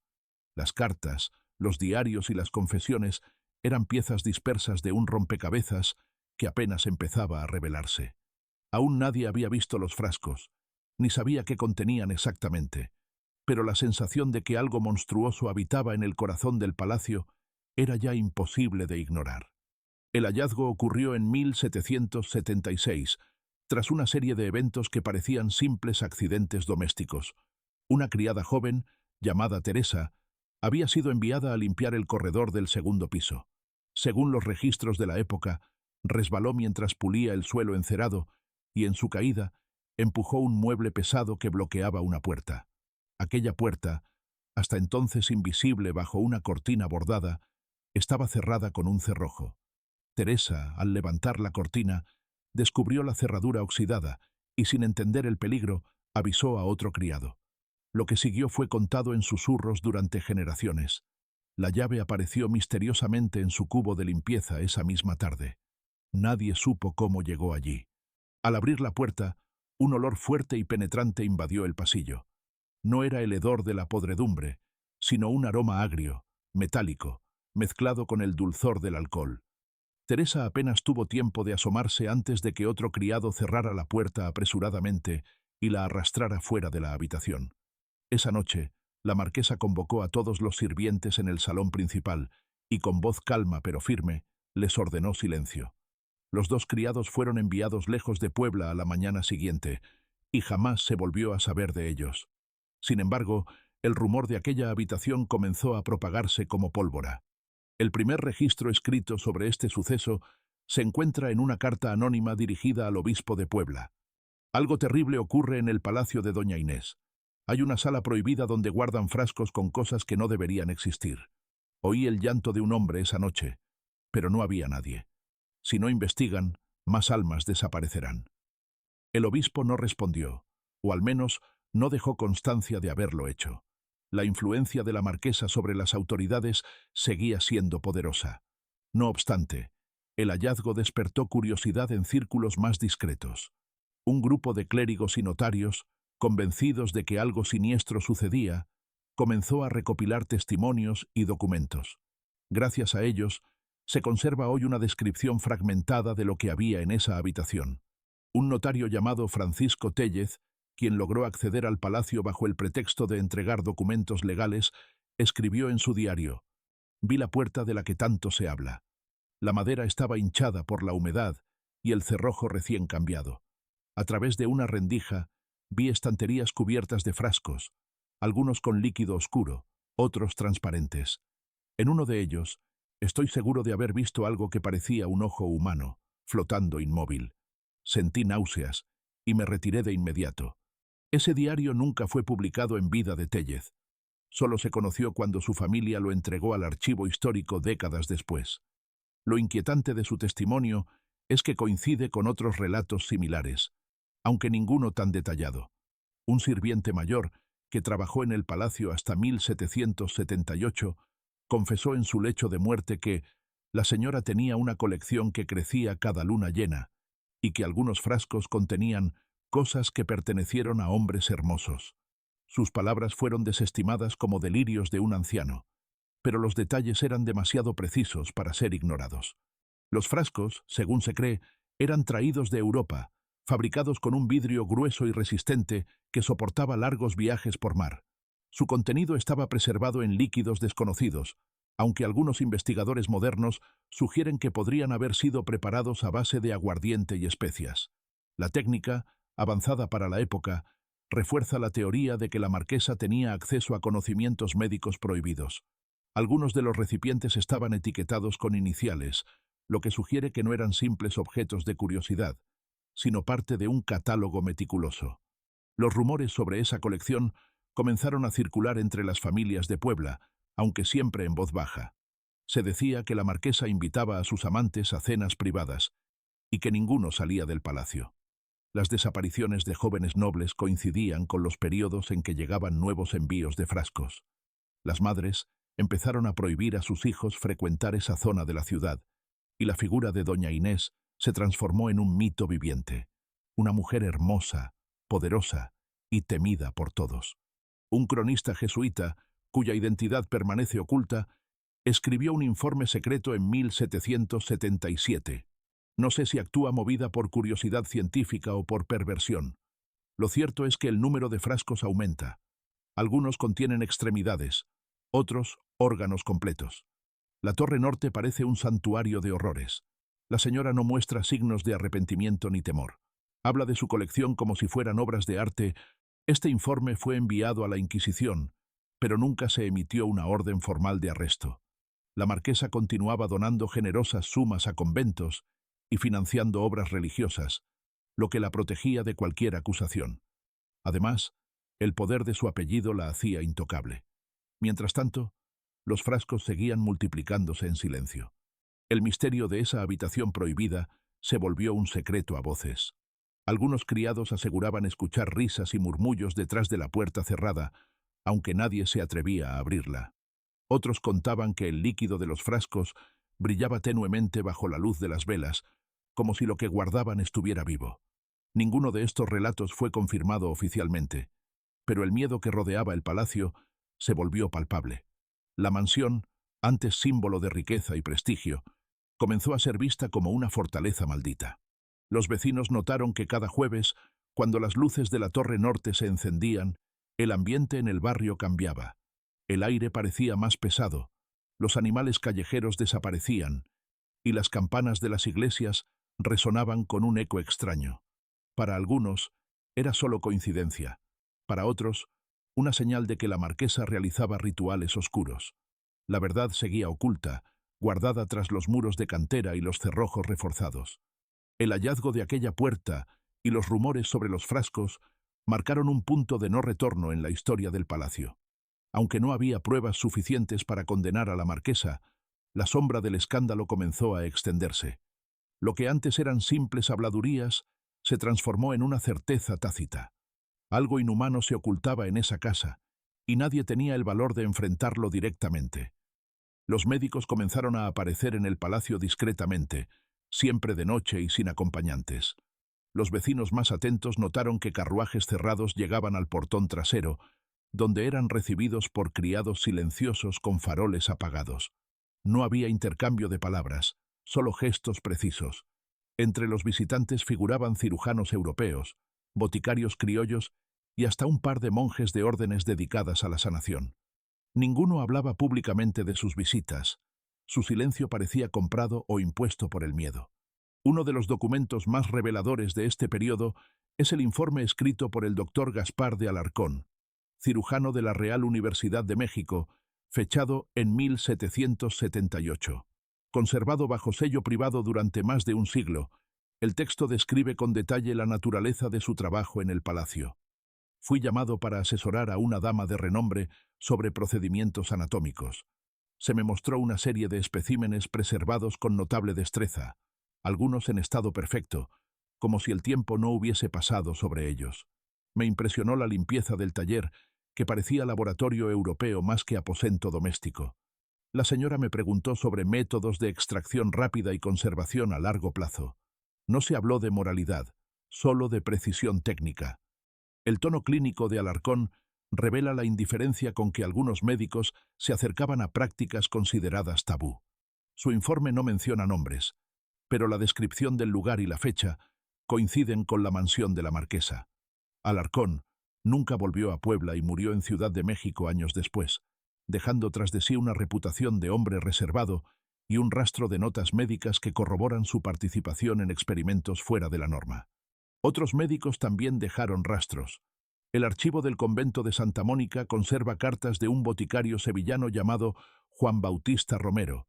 Las cartas, los diarios y las confesiones eran piezas dispersas de un rompecabezas que apenas empezaba a revelarse. Aún nadie había visto los frascos, ni sabía qué contenían exactamente, pero la sensación de que algo monstruoso habitaba en el corazón del palacio era ya imposible de ignorar. El hallazgo ocurrió en 1776, tras una serie de eventos que parecían simples accidentes domésticos. Una criada joven, llamada Teresa, había sido enviada a limpiar el corredor del segundo piso. Según los registros de la época, resbaló mientras pulía el suelo encerado y en su caída empujó un mueble pesado que bloqueaba una puerta. Aquella puerta, hasta entonces invisible bajo una cortina bordada, estaba cerrada con un cerrojo. Teresa, al levantar la cortina, descubrió la cerradura oxidada y, sin entender el peligro, avisó a otro criado. Lo que siguió fue contado en susurros durante generaciones. La llave apareció misteriosamente en su cubo de limpieza esa misma tarde. Nadie supo cómo llegó allí. Al abrir la puerta, un olor fuerte y penetrante invadió el pasillo. No era el hedor de la podredumbre, sino un aroma agrio, metálico, mezclado con el dulzor del alcohol. Teresa apenas tuvo tiempo de asomarse antes de que otro criado cerrara la puerta apresuradamente y la arrastrara fuera de la habitación. Esa noche, la marquesa convocó a todos los sirvientes en el salón principal y, con voz calma pero firme, les ordenó silencio. Los 2 criados fueron enviados lejos de Puebla a la mañana siguiente y jamás se volvió a saber de ellos. Sin embargo, el rumor de aquella habitación comenzó a propagarse como pólvora. El primer registro escrito sobre este suceso se encuentra en una carta anónima dirigida al obispo de Puebla. Algo terrible ocurre en el palacio de Doña Inés. Hay una sala prohibida donde guardan frascos con cosas que no deberían existir. Oí el llanto de un hombre esa noche, pero no había nadie. Si no investigan, más almas desaparecerán. El obispo no respondió. o al menos no dejó constancia de haberlo hecho. La influencia de la marquesa sobre las autoridades seguía siendo poderosa. No obstante, el hallazgo despertó curiosidad en círculos más discretos. Un grupo de clérigos y notarios, convencidos de que algo siniestro sucedía, comenzó a recopilar testimonios y documentos. Gracias a ellos, se conserva hoy una descripción fragmentada de lo que había en esa habitación. Un notario llamado Francisco Téllez, quien logró acceder al palacio bajo el pretexto de entregar documentos legales, escribió en su diario: «Vi la puerta de la que tanto se habla. La madera estaba hinchada por la humedad y el cerrojo recién cambiado. A través de una rendija vi estanterías cubiertas de frascos, algunos con líquido oscuro, otros transparentes. En uno de ellos, estoy seguro de haber visto algo que parecía un ojo humano, flotando inmóvil. Sentí náuseas y me retiré de inmediato». Ese diario nunca fue publicado en vida de Téllez. Solo se conoció cuando su familia lo entregó al archivo histórico décadas después. Lo inquietante de su testimonio es que coincide con otros relatos similares, aunque ninguno tan detallado. Un sirviente mayor, que trabajó en el palacio hasta 1778, confesó en su lecho de muerte que la señora tenía una colección que crecía cada luna llena y que algunos frascos contenían cosas que pertenecieron a hombres hermosos. Sus palabras fueron desestimadas como delirios de un anciano, pero los detalles eran demasiado precisos para ser ignorados. Los frascos, según se cree, eran traídos de Europa, fabricados con un vidrio grueso y resistente que soportaba largos viajes por mar. Su contenido estaba preservado en líquidos desconocidos, aunque algunos investigadores modernos sugieren que podrían haber sido preparados a base de aguardiente y especias. La técnica, avanzada para la época, refuerza la teoría de que la marquesa tenía acceso a conocimientos médicos prohibidos. Algunos de los recipientes estaban etiquetados con iniciales, lo que sugiere que no eran simples objetos de curiosidad, sino parte de un catálogo meticuloso. Los rumores sobre esa colección comenzaron a circular entre las familias de Puebla, aunque siempre en voz baja. Se decía que la marquesa invitaba a sus amantes a cenas privadas y que ninguno salía del palacio. Las desapariciones de jóvenes nobles coincidían con los periodos en que llegaban nuevos envíos de frascos. Las madres empezaron a prohibir a sus hijos frecuentar esa zona de la ciudad, y la figura de doña Inés se transformó en un mito viviente, una mujer hermosa, poderosa y temida por todos. Un cronista jesuita, cuya identidad permanece oculta, escribió un informe secreto en 1777. No sé si actúa movida por curiosidad científica o por perversión. Lo cierto es que el número de frascos aumenta. Algunos contienen extremidades, otros órganos completos. La Torre Norte parece un santuario de horrores. La señora no muestra signos de arrepentimiento ni temor. Habla de su colección como si fueran obras de arte. Este informe fue enviado a la Inquisición, pero nunca se emitió una orden formal de arresto. La marquesa continuaba donando generosas sumas a conventos y financiando obras religiosas, lo que la protegía de cualquier acusación. Además, el poder de su apellido la hacía intocable. Mientras tanto, los frascos seguían multiplicándose en silencio. El misterio de esa habitación prohibida se volvió un secreto a voces. Algunos criados aseguraban escuchar risas y murmullos detrás de la puerta cerrada, aunque nadie se atrevía a abrirla. Otros contaban que el líquido de los frascos brillaba tenuemente bajo la luz de las velas, como si lo que guardaban estuviera vivo. Ninguno de estos relatos fue confirmado oficialmente, pero el miedo que rodeaba el palacio se volvió palpable. La mansión, antes símbolo de riqueza y prestigio, comenzó a ser vista como una fortaleza maldita. Los vecinos notaron que cada jueves, cuando las luces de la Torre Norte se encendían, el ambiente en el barrio cambiaba. El aire parecía más pesado, los animales callejeros desaparecían, y las campanas de las iglesias resonaban con un eco extraño. Para algunos, era solo coincidencia. Para otros, una señal de que la marquesa realizaba rituales oscuros. La verdad seguía oculta, guardada tras los muros de cantera y los cerrojos reforzados. El hallazgo de aquella puerta y los rumores sobre los frascos marcaron un punto de no retorno en la historia del palacio. Aunque no había pruebas suficientes para condenar a la marquesa, la sombra del escándalo comenzó a extenderse. Lo que antes eran simples habladurías se transformó en una certeza tácita. Algo inhumano se ocultaba en esa casa, y nadie tenía el valor de enfrentarlo directamente. Los médicos comenzaron a aparecer en el palacio discretamente, siempre de noche y sin acompañantes. Los vecinos más atentos notaron que carruajes cerrados llegaban al portón trasero, donde eran recibidos por criados silenciosos con faroles apagados. No había intercambio de palabras, solo gestos precisos. Entre los visitantes figuraban cirujanos europeos, boticarios criollos y hasta un par de monjes de órdenes dedicadas a la sanación. Ninguno hablaba públicamente de sus visitas. Su silencio parecía comprado o impuesto por el miedo. Uno de los documentos más reveladores de este periodo es el informe escrito por el doctor Gaspar de Alarcón, cirujano de la Real Universidad de México, fechado en 1778. Conservado bajo sello privado durante más de un siglo, el texto describe con detalle la naturaleza de su trabajo en el palacio. Fui llamado para asesorar a una dama de renombre sobre procedimientos anatómicos. Se me mostró una serie de especímenes preservados con notable destreza, algunos en estado perfecto, como si el tiempo no hubiese pasado sobre ellos. Me impresionó la limpieza del taller, que parecía laboratorio europeo más que aposento doméstico. La señora me preguntó sobre métodos de extracción rápida y conservación a largo plazo. No se habló de moralidad, solo de precisión técnica. El tono clínico de Alarcón revela la indiferencia con que algunos médicos se acercaban a prácticas consideradas tabú. Su informe no menciona nombres, pero la descripción del lugar y la fecha coinciden con la mansión de la marquesa. Alarcón nunca volvió a Puebla y murió en Ciudad de México años después, dejando tras de sí una reputación de hombre reservado y un rastro de notas médicas que corroboran su participación en experimentos fuera de la norma. Otros médicos también dejaron rastros. El archivo del convento de Santa Mónica conserva cartas de un boticario sevillano llamado Juan Bautista Romero,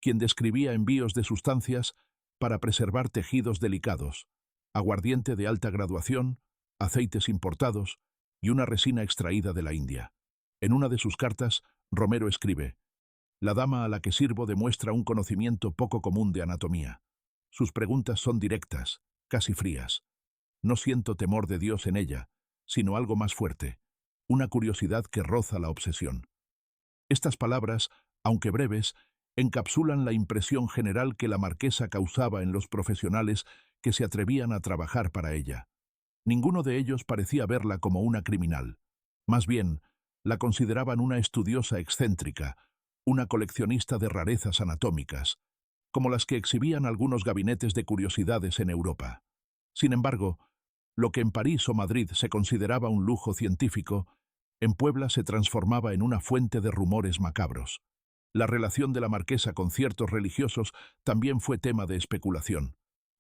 quien describía envíos de sustancias para preservar tejidos delicados, aguardiente de alta graduación, aceites importados y una resina extraída de la India. En una de sus cartas, Romero escribe: «La dama a la que sirvo demuestra un conocimiento poco común de anatomía. Sus preguntas son directas, casi frías. No siento temor de Dios en ella, sino algo más fuerte, una curiosidad que roza la obsesión». Estas palabras, aunque breves, encapsulan la impresión general que la marquesa causaba en los profesionales que se atrevían a trabajar para ella. Ninguno de ellos parecía verla como una criminal. Más bien, la consideraban una estudiosa excéntrica, una coleccionista de rarezas anatómicas, como las que exhibían algunos gabinetes de curiosidades en Europa. Sin embargo, lo que en París o Madrid se consideraba un lujo científico, en Puebla se transformaba en una fuente de rumores macabros. La relación de la marquesa con ciertos religiosos también fue tema de especulación.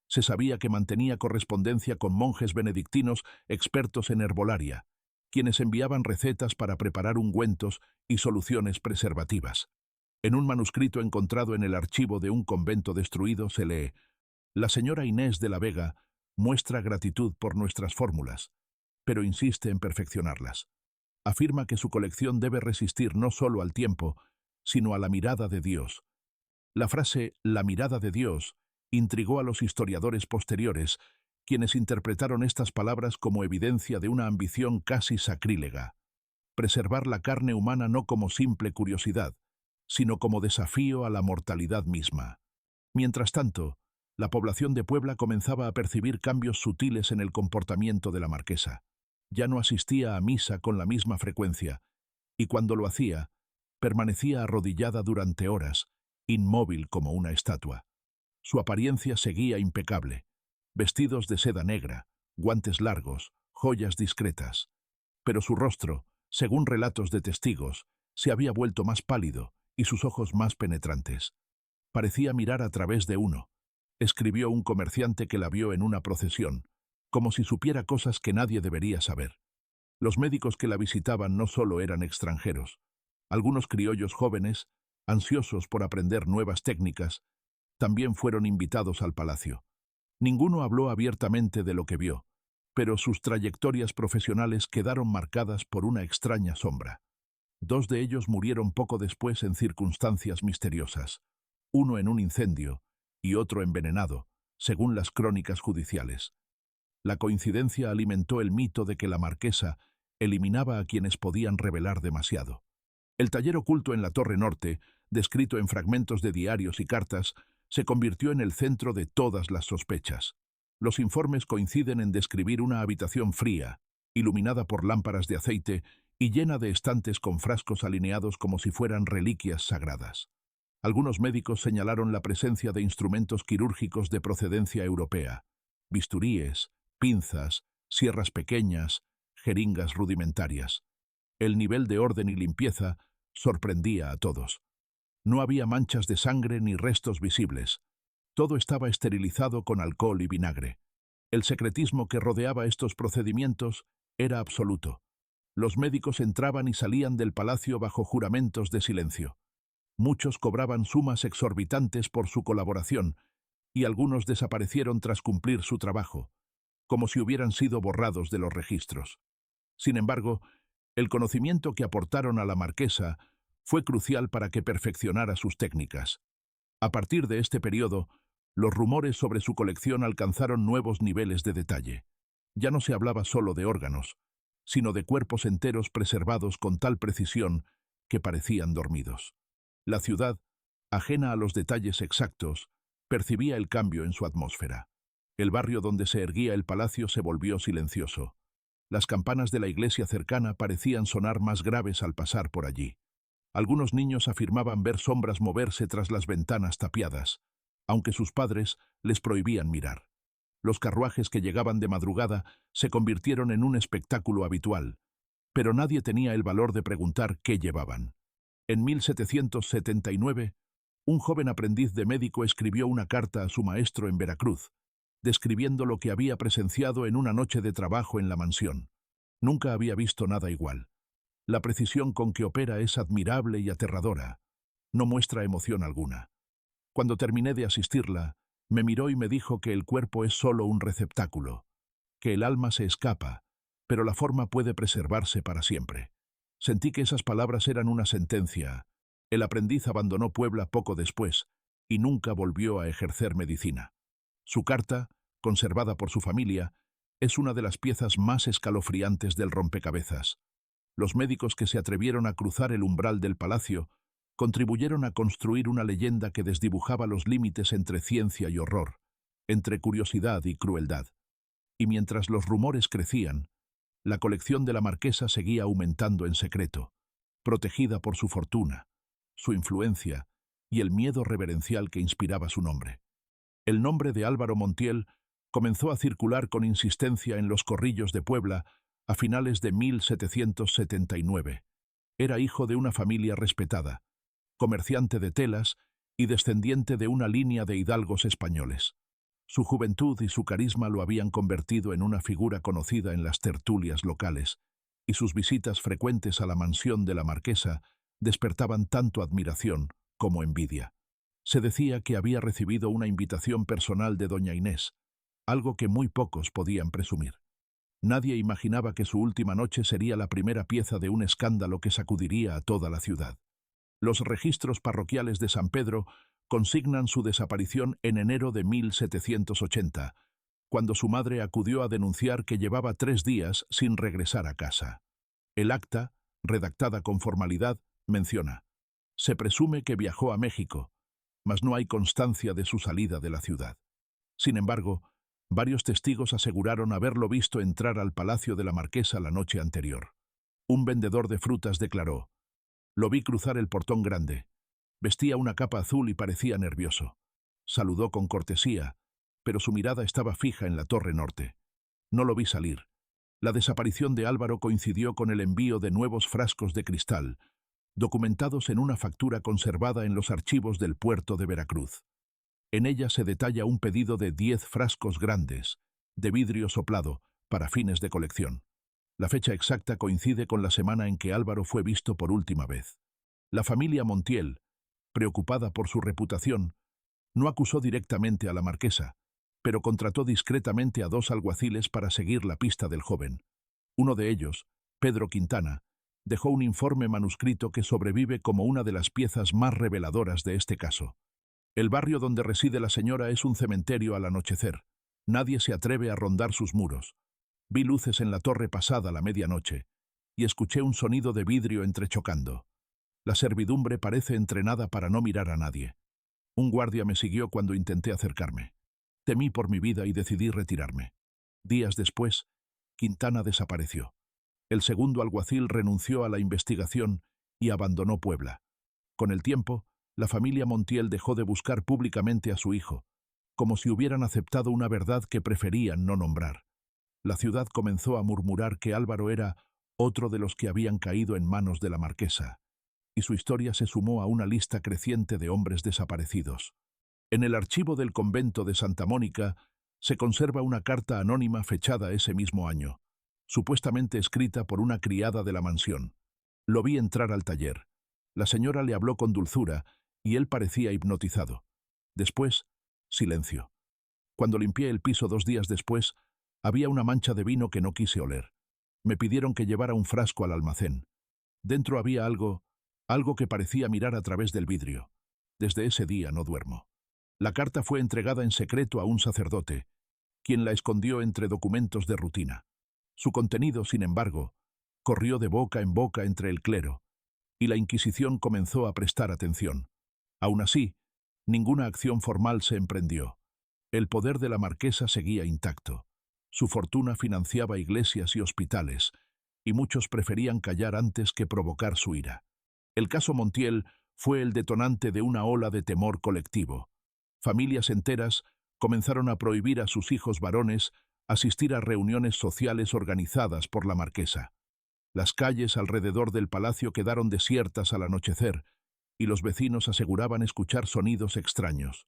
Se sabía que mantenía correspondencia con monjes benedictinos expertos en herbolaria, quienes enviaban recetas para preparar ungüentos y soluciones preservativas. En un manuscrito encontrado en el archivo de un convento destruido se lee: «La señora Inés de la Vega muestra gratitud por nuestras fórmulas, pero insiste en perfeccionarlas. Afirma que su colección debe resistir no solo al tiempo, sino a la mirada de Dios». La frase «la mirada de Dios» intrigó a los historiadores posteriores, quienes interpretaron estas palabras como evidencia de una ambición casi sacrílega: preservar la carne humana no como simple curiosidad, sino como desafío a la mortalidad misma. Mientras tanto, la población de Puebla comenzaba a percibir cambios sutiles en el comportamiento de la marquesa. Ya no asistía a misa con la misma frecuencia, y cuando lo hacía, permanecía arrodillada durante horas, inmóvil como una estatua. Su apariencia seguía impecable: vestidos de seda negra, guantes largos, joyas discretas. Pero su rostro, según relatos de testigos, se había vuelto más pálido y sus ojos más penetrantes. Parecía mirar a través de uno, escribió un comerciante que la vio en una procesión, como si supiera cosas que nadie debería saber. Los médicos que la visitaban no solo eran extranjeros. Algunos criollos jóvenes, ansiosos por aprender nuevas técnicas, también fueron invitados al palacio. Ninguno habló abiertamente de lo que vio, pero sus trayectorias profesionales quedaron marcadas por una extraña sombra. Dos de ellos murieron poco después en circunstancias misteriosas, uno en un incendio y otro envenenado, según las crónicas judiciales. La coincidencia alimentó el mito de que la marquesa eliminaba a quienes podían revelar demasiado. El taller oculto en la Torre Norte, descrito en fragmentos de diarios y cartas, se convirtió en el centro de todas las sospechas. Los informes coinciden en describir una habitación fría, iluminada por lámparas de aceite y llena de estantes con frascos alineados como si fueran reliquias sagradas. Algunos médicos señalaron la presencia de instrumentos quirúrgicos de procedencia europea: bisturíes, pinzas, sierras pequeñas, jeringas rudimentarias. El nivel de orden y limpieza sorprendía a todos. No había manchas de sangre ni restos visibles. Todo estaba esterilizado con alcohol y vinagre. El secretismo que rodeaba estos procedimientos era absoluto. Los médicos entraban y salían del palacio bajo juramentos de silencio. Muchos cobraban sumas exorbitantes por su colaboración, y algunos desaparecieron tras cumplir su trabajo, como si hubieran sido borrados de los registros. Sin embargo, el conocimiento que aportaron a la marquesa fue crucial para que perfeccionara sus técnicas. A partir de este periodo, los rumores sobre su colección alcanzaron nuevos niveles de detalle. Ya no se hablaba solo de órganos, sino de cuerpos enteros preservados con tal precisión que parecían dormidos. La ciudad, ajena a los detalles exactos, percibía el cambio en su atmósfera. El barrio donde se erguía el palacio se volvió silencioso. Las campanas de la iglesia cercana parecían sonar más graves al pasar por allí. Algunos niños afirmaban ver sombras moverse tras las ventanas tapiadas, aunque sus padres les prohibían mirar. Los carruajes que llegaban de madrugada se convirtieron en un espectáculo habitual, pero nadie tenía el valor de preguntar qué llevaban. En 1779, un joven aprendiz de médico escribió una carta a su maestro en Veracruz, describiendo lo que había presenciado en una noche de trabajo en la mansión. Nunca había visto nada igual. La precisión con que opera es admirable y aterradora. No muestra emoción alguna. Cuando terminé de asistirla, me miró y me dijo que el cuerpo es solo un receptáculo, que el alma se escapa, pero la forma puede preservarse para siempre. Sentí que esas palabras eran una sentencia. El aprendiz abandonó Puebla poco después y nunca volvió a ejercer medicina. Su carta, conservada por su familia, es una de las piezas más escalofriantes del rompecabezas. Los médicos que se atrevieron a cruzar el umbral del palacio contribuyeron a construir una leyenda que desdibujaba los límites entre ciencia y horror, entre curiosidad y crueldad. Y mientras los rumores crecían, la colección de la marquesa seguía aumentando en secreto, protegida por su fortuna, su influencia y el miedo reverencial que inspiraba su nombre. El nombre de Álvaro Montiel comenzó a circular con insistencia en los corrillos de Puebla a finales de 1779. Era hijo de una familia respetada, comerciante de telas y descendiente de una línea de hidalgos españoles. Su juventud y su carisma lo habían convertido en una figura conocida en las tertulias locales, y sus visitas frecuentes a la mansión de la marquesa despertaban tanto admiración como envidia. Se decía que había recibido una invitación personal de doña Inés, algo que muy pocos podían presumir. Nadie imaginaba que su última noche sería la primera pieza de un escándalo que sacudiría a toda la ciudad. Los registros parroquiales de San Pedro consignan su desaparición en enero de 1780, cuando su madre acudió a denunciar que llevaba 3 días sin regresar a casa. El acta, redactada con formalidad, menciona: se presume que viajó a México, mas no hay constancia de su salida de la ciudad. Sin embargo, varios testigos aseguraron haberlo visto entrar al palacio de la marquesa la noche anterior. Un vendedor de frutas declaró: lo vi cruzar el portón grande. Vestía una capa azul y parecía nervioso. Saludó con cortesía, pero su mirada estaba fija en la Torre Norte. No lo vi salir. La desaparición de Álvaro coincidió con el envío de nuevos frascos de cristal, documentados en una factura conservada en los archivos del puerto de Veracruz. En ella se detalla un pedido de 10 frascos grandes, de vidrio soplado, para fines de colección. La fecha exacta coincide con la semana en que Álvaro fue visto por última vez. La familia Montiel, preocupada por su reputación, no acusó directamente a la marquesa, pero contrató discretamente a 2 alguaciles para seguir la pista del joven. Uno de ellos, Pedro Quintana, dejó un informe manuscrito que sobrevive como una de las piezas más reveladoras de este caso. El barrio donde reside la señora es un cementerio al anochecer. Nadie se atreve a rondar sus muros. Vi luces en la torre pasada la medianoche y escuché un sonido de vidrio entrechocando. La servidumbre parece entrenada para no mirar a nadie. Un guardia me siguió cuando intenté acercarme. Temí por mi vida y decidí retirarme. Días después, Quintana desapareció. El segundo alguacil renunció a la investigación y abandonó Puebla. Con el tiempo, la familia Montiel dejó de buscar públicamente a su hijo, como si hubieran aceptado una verdad que preferían no nombrar. La ciudad comenzó a murmurar que Álvaro era otro de los que habían caído en manos de la marquesa, y su historia se sumó a una lista creciente de hombres desaparecidos. En el archivo del convento de Santa Mónica se conserva una carta anónima fechada ese mismo año, supuestamente escrita por una criada de la mansión. Lo vi entrar al taller. La señora le habló con dulzura y él parecía hipnotizado. Después, silencio. Cuando limpié el piso 2 días después, había una mancha de vino que no quise oler. Me pidieron que llevara un frasco al almacén. Dentro había algo que parecía mirar a través del vidrio. Desde ese día no duermo. La carta fue entregada en secreto a un sacerdote, quien la escondió entre documentos de rutina. Su contenido, sin embargo, corrió de boca en boca entre el clero, y la Inquisición comenzó a prestar atención. Aún así, ninguna acción formal se emprendió. El poder de la marquesa seguía intacto. Su fortuna financiaba iglesias y hospitales, y muchos preferían callar antes que provocar su ira. El caso Montiel fue el detonante de una ola de temor colectivo. Familias enteras comenzaron a prohibir a sus hijos varones asistir a reuniones sociales organizadas por la marquesa. Las calles alrededor del palacio quedaron desiertas al anochecer, y los vecinos aseguraban escuchar sonidos extraños,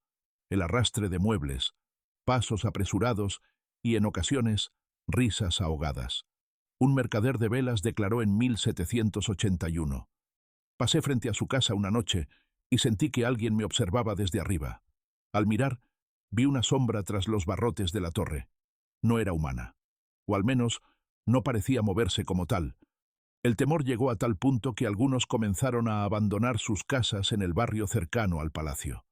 el arrastre de muebles, pasos apresurados y, en ocasiones, risas ahogadas. Un mercader de velas declaró en 1781. Pasé frente a su casa una noche y sentí que alguien me observaba desde arriba. Al mirar, vi una sombra tras los barrotes de la torre. No era humana, o al menos no parecía moverse como tal. El temor llegó a tal punto que algunos comenzaron a abandonar sus casas en el barrio cercano al palacio.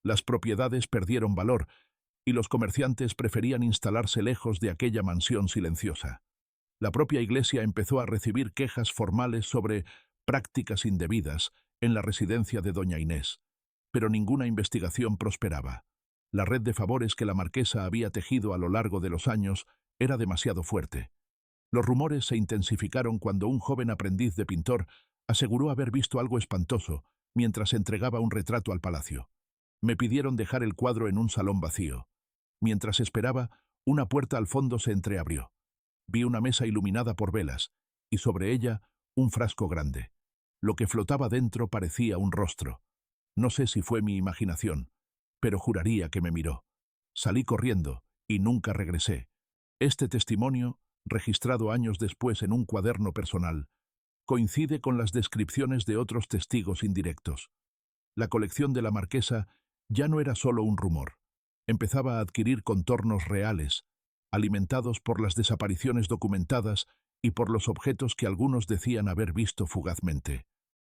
Las propiedades perdieron valor y los comerciantes preferían instalarse lejos de aquella mansión silenciosa. La propia iglesia empezó a recibir quejas formales sobre prácticas indebidas en la residencia de doña Inés, pero ninguna investigación prosperaba. La red de favores que la marquesa había tejido a lo largo de los años era demasiado fuerte. Los rumores se intensificaron cuando un joven aprendiz de pintor aseguró haber visto algo espantoso mientras entregaba un retrato al palacio. Me pidieron dejar el cuadro en un salón vacío. Mientras esperaba, una puerta al fondo se entreabrió. Vi una mesa iluminada por velas, y sobre ella un frasco grande. Lo que flotaba dentro parecía un rostro. No sé si fue mi imaginación, pero juraría que me miró. Salí corriendo, y nunca regresé. Este testimonio, registrado años después en un cuaderno personal, coincide con las descripciones de otros testigos indirectos. La colección de la marquesa ya no era solo un rumor. Empezaba a adquirir contornos reales, alimentados por las desapariciones documentadas y por los objetos que algunos decían haber visto fugazmente.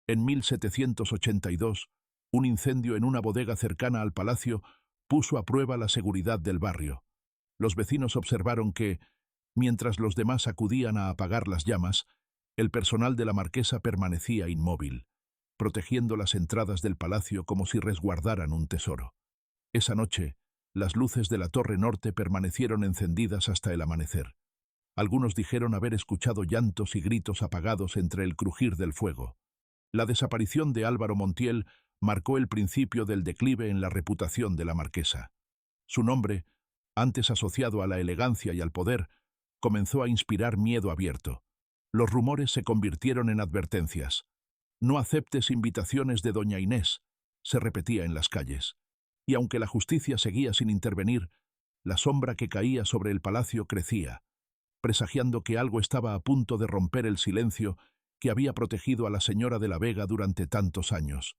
En 1782, un incendio en una bodega cercana al palacio puso a prueba la seguridad del barrio. Los vecinos observaron que, mientras los demás acudían a apagar las llamas, el personal de la marquesa permanecía inmóvil, protegiendo las entradas del palacio como si resguardaran un tesoro. Esa noche, las luces de la torre norte permanecieron encendidas hasta el amanecer. Algunos dijeron haber escuchado llantos y gritos apagados entre el crujir del fuego. La desaparición de Álvaro Montiel marcó el principio del declive en la reputación de la marquesa. Su nombre, antes asociado a la elegancia y al poder, comenzó a inspirar miedo abierto. Los rumores se convirtieron en advertencias. «No aceptes invitaciones de doña Inés», se repetía en las calles. Y aunque la justicia seguía sin intervenir, la sombra que caía sobre el palacio crecía, presagiando que algo estaba a punto de romper el silencio que había protegido a la señora de la Vega durante tantos años.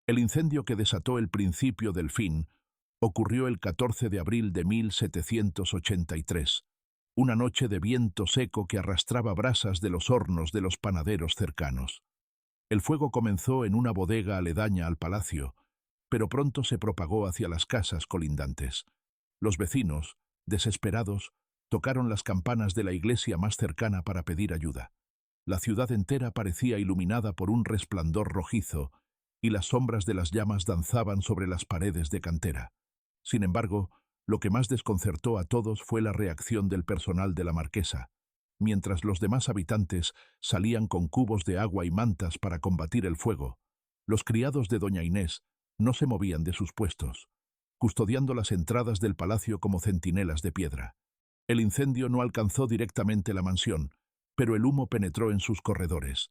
El incendio que desató el principio del fin ocurrió el 14 de abril de 1783, una noche de viento seco que arrastraba brasas de los hornos de los panaderos cercanos. El fuego comenzó en una bodega aledaña al palacio, pero pronto se propagó hacia las casas colindantes. Los vecinos, Desesperados, tocaron las campanas de la iglesia más cercana para pedir ayuda. La ciudad entera parecía iluminada por un resplandor rojizo, y las sombras de las llamas danzaban sobre las paredes de cantera. Sin embargo, lo que más desconcertó a todos fue la reacción del personal de la marquesa. Mientras los demás habitantes salían con cubos de agua y mantas para combatir el fuego, los criados de doña Inés no se movían de sus puestos, custodiando las entradas del palacio como centinelas de piedra. El incendio no alcanzó directamente la mansión, pero el humo penetró en sus corredores.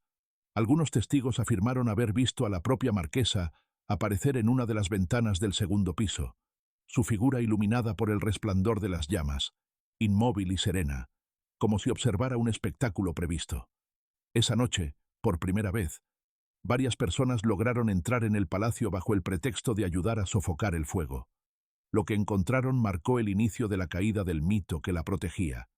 Algunos testigos afirmaron haber visto a la propia marquesa aparecer en una de las ventanas del segundo piso, su figura iluminada por el resplandor de las llamas, inmóvil y serena, como si observara un espectáculo previsto. Esa noche, por primera vez, varias personas lograron entrar en el palacio bajo el pretexto de ayudar a sofocar el fuego. Lo que encontraron marcó el inicio de la caída del mito que la protegía.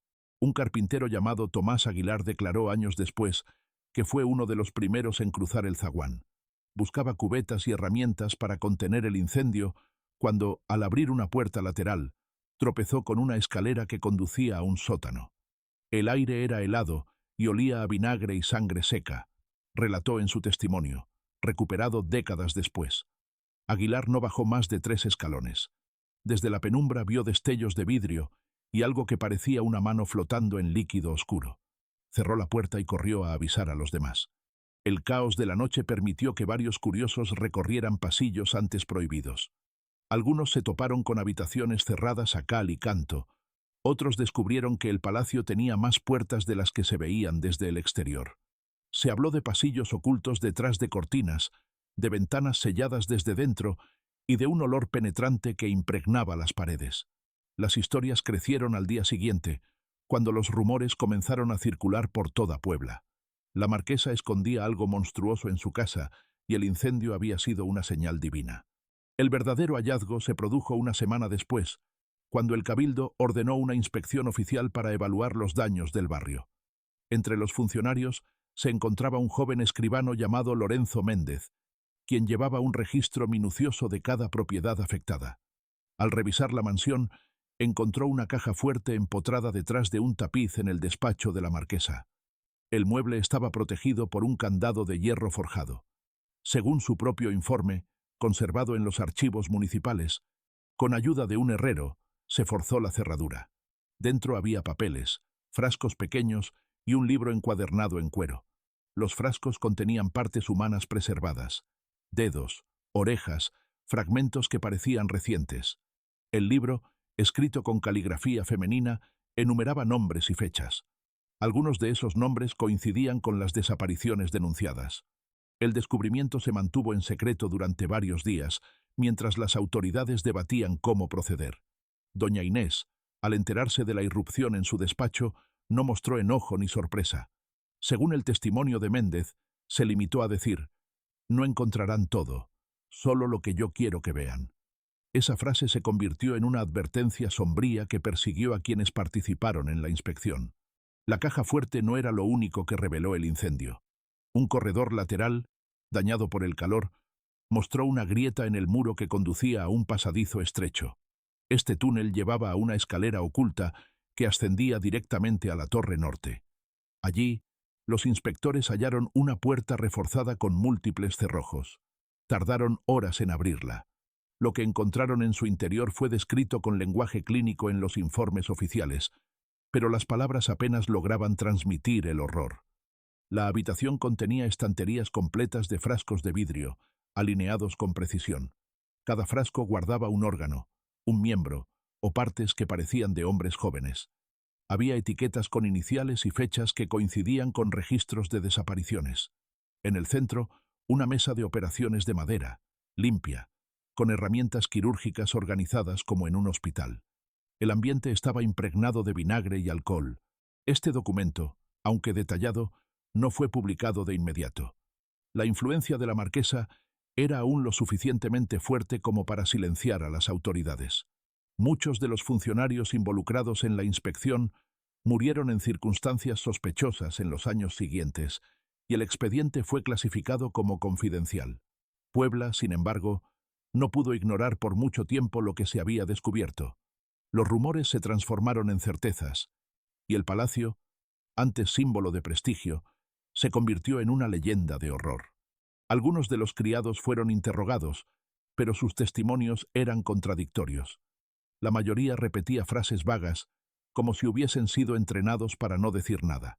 Un carpintero llamado Tomás Aguilar declaró años después que fue uno de los primeros en cruzar el zaguán. Buscaba cubetas y herramientas para contener el incendio cuando, al abrir una puerta lateral, tropezó con una escalera que conducía a un sótano. El aire era helado y olía a vinagre y sangre seca, relató en su testimonio, recuperado décadas después. Aguilar no bajó más de 3 escalones. Desde la penumbra vio destellos de vidrio y algo que parecía una mano flotando en líquido oscuro. Cerró la puerta y corrió a avisar a los demás. El caos de la noche permitió que varios curiosos recorrieran pasillos antes prohibidos. Algunos se toparon con habitaciones cerradas a cal y canto. Otros descubrieron que el palacio tenía más puertas de las que se veían desde el exterior. Se habló de pasillos ocultos detrás de cortinas, de ventanas selladas desde dentro y de un olor penetrante que impregnaba las paredes. Las historias crecieron al día siguiente, cuando los rumores comenzaron a circular por toda Puebla. La marquesa escondía algo monstruoso en su casa y el incendio había sido una señal divina. El verdadero hallazgo se produjo una semana después, cuando el Cabildo ordenó una inspección oficial para evaluar los daños del barrio. Entre los funcionarios se encontraba un joven escribano llamado Lorenzo Méndez, quien llevaba un registro minucioso de cada propiedad afectada. Al revisar la mansión, encontró una caja fuerte empotrada detrás de un tapiz en el despacho de la marquesa. El mueble estaba protegido por un candado de hierro forjado. Según su propio informe, conservado en los archivos municipales, con ayuda de un herrero, se forzó la cerradura. Dentro había papeles, frascos pequeños y un libro encuadernado en cuero. Los frascos contenían partes humanas preservadas, dedos, orejas, fragmentos que parecían recientes. El libro, escrito con caligrafía femenina, enumeraba nombres y fechas. Algunos de esos nombres coincidían con las desapariciones denunciadas. El descubrimiento se mantuvo en secreto durante varios días, mientras las autoridades debatían cómo proceder. Doña Inés, al enterarse de la irrupción en su despacho, no mostró enojo ni sorpresa. Según el testimonio de Méndez, se limitó a decir: «No encontrarán todo, solo lo que yo quiero que vean». Esa frase se convirtió en una advertencia sombría que persiguió a quienes participaron en la inspección. La caja fuerte no era lo único que reveló el incendio. Un corredor lateral, dañado por el calor, mostró una grieta en el muro que conducía a un pasadizo estrecho. Este túnel llevaba a una escalera oculta que ascendía directamente a la torre norte. Allí, los inspectores hallaron una puerta reforzada con múltiples cerrojos. Tardaron horas en abrirla. Lo que encontraron en su interior fue descrito con lenguaje clínico en los informes oficiales, pero las palabras apenas lograban transmitir el horror. La habitación contenía estanterías completas de frascos de vidrio, alineados con precisión. Cada frasco guardaba un órgano, un miembro o partes que parecían de hombres jóvenes. Había etiquetas con iniciales y fechas que coincidían con registros de desapariciones. En el centro, una mesa de operaciones de madera, limpia, con herramientas quirúrgicas organizadas como en un hospital. El ambiente estaba impregnado de vinagre y alcohol. Este documento, aunque detallado, no fue publicado de inmediato. La influencia de la marquesa era aún lo suficientemente fuerte como para silenciar a las autoridades. Muchos de los funcionarios involucrados en la inspección murieron en circunstancias sospechosas en los años siguientes, y el expediente fue clasificado como confidencial. Puebla, sin embargo, no pudo ignorar por mucho tiempo lo que se había descubierto. Los rumores se transformaron en certezas, y el palacio, antes símbolo de prestigio, se convirtió en una leyenda de horror. Algunos de los criados fueron interrogados, pero sus testimonios eran contradictorios. La mayoría repetía frases vagas, como si hubiesen sido entrenados para no decir nada.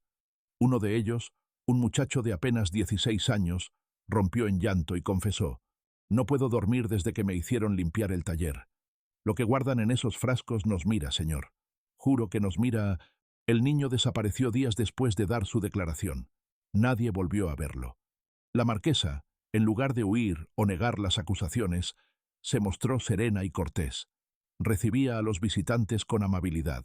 Uno de ellos, un muchacho de apenas 16 años, rompió en llanto y confesó: «No puedo dormir desde que me hicieron limpiar el taller. Lo que guardan en esos frascos nos mira, señor. Juro que nos mira». El niño desapareció días después de dar su declaración. Nadie volvió a verlo. La marquesa, en lugar de huir o negar las acusaciones, se mostró serena y cortés. Recibía a los visitantes con amabilidad,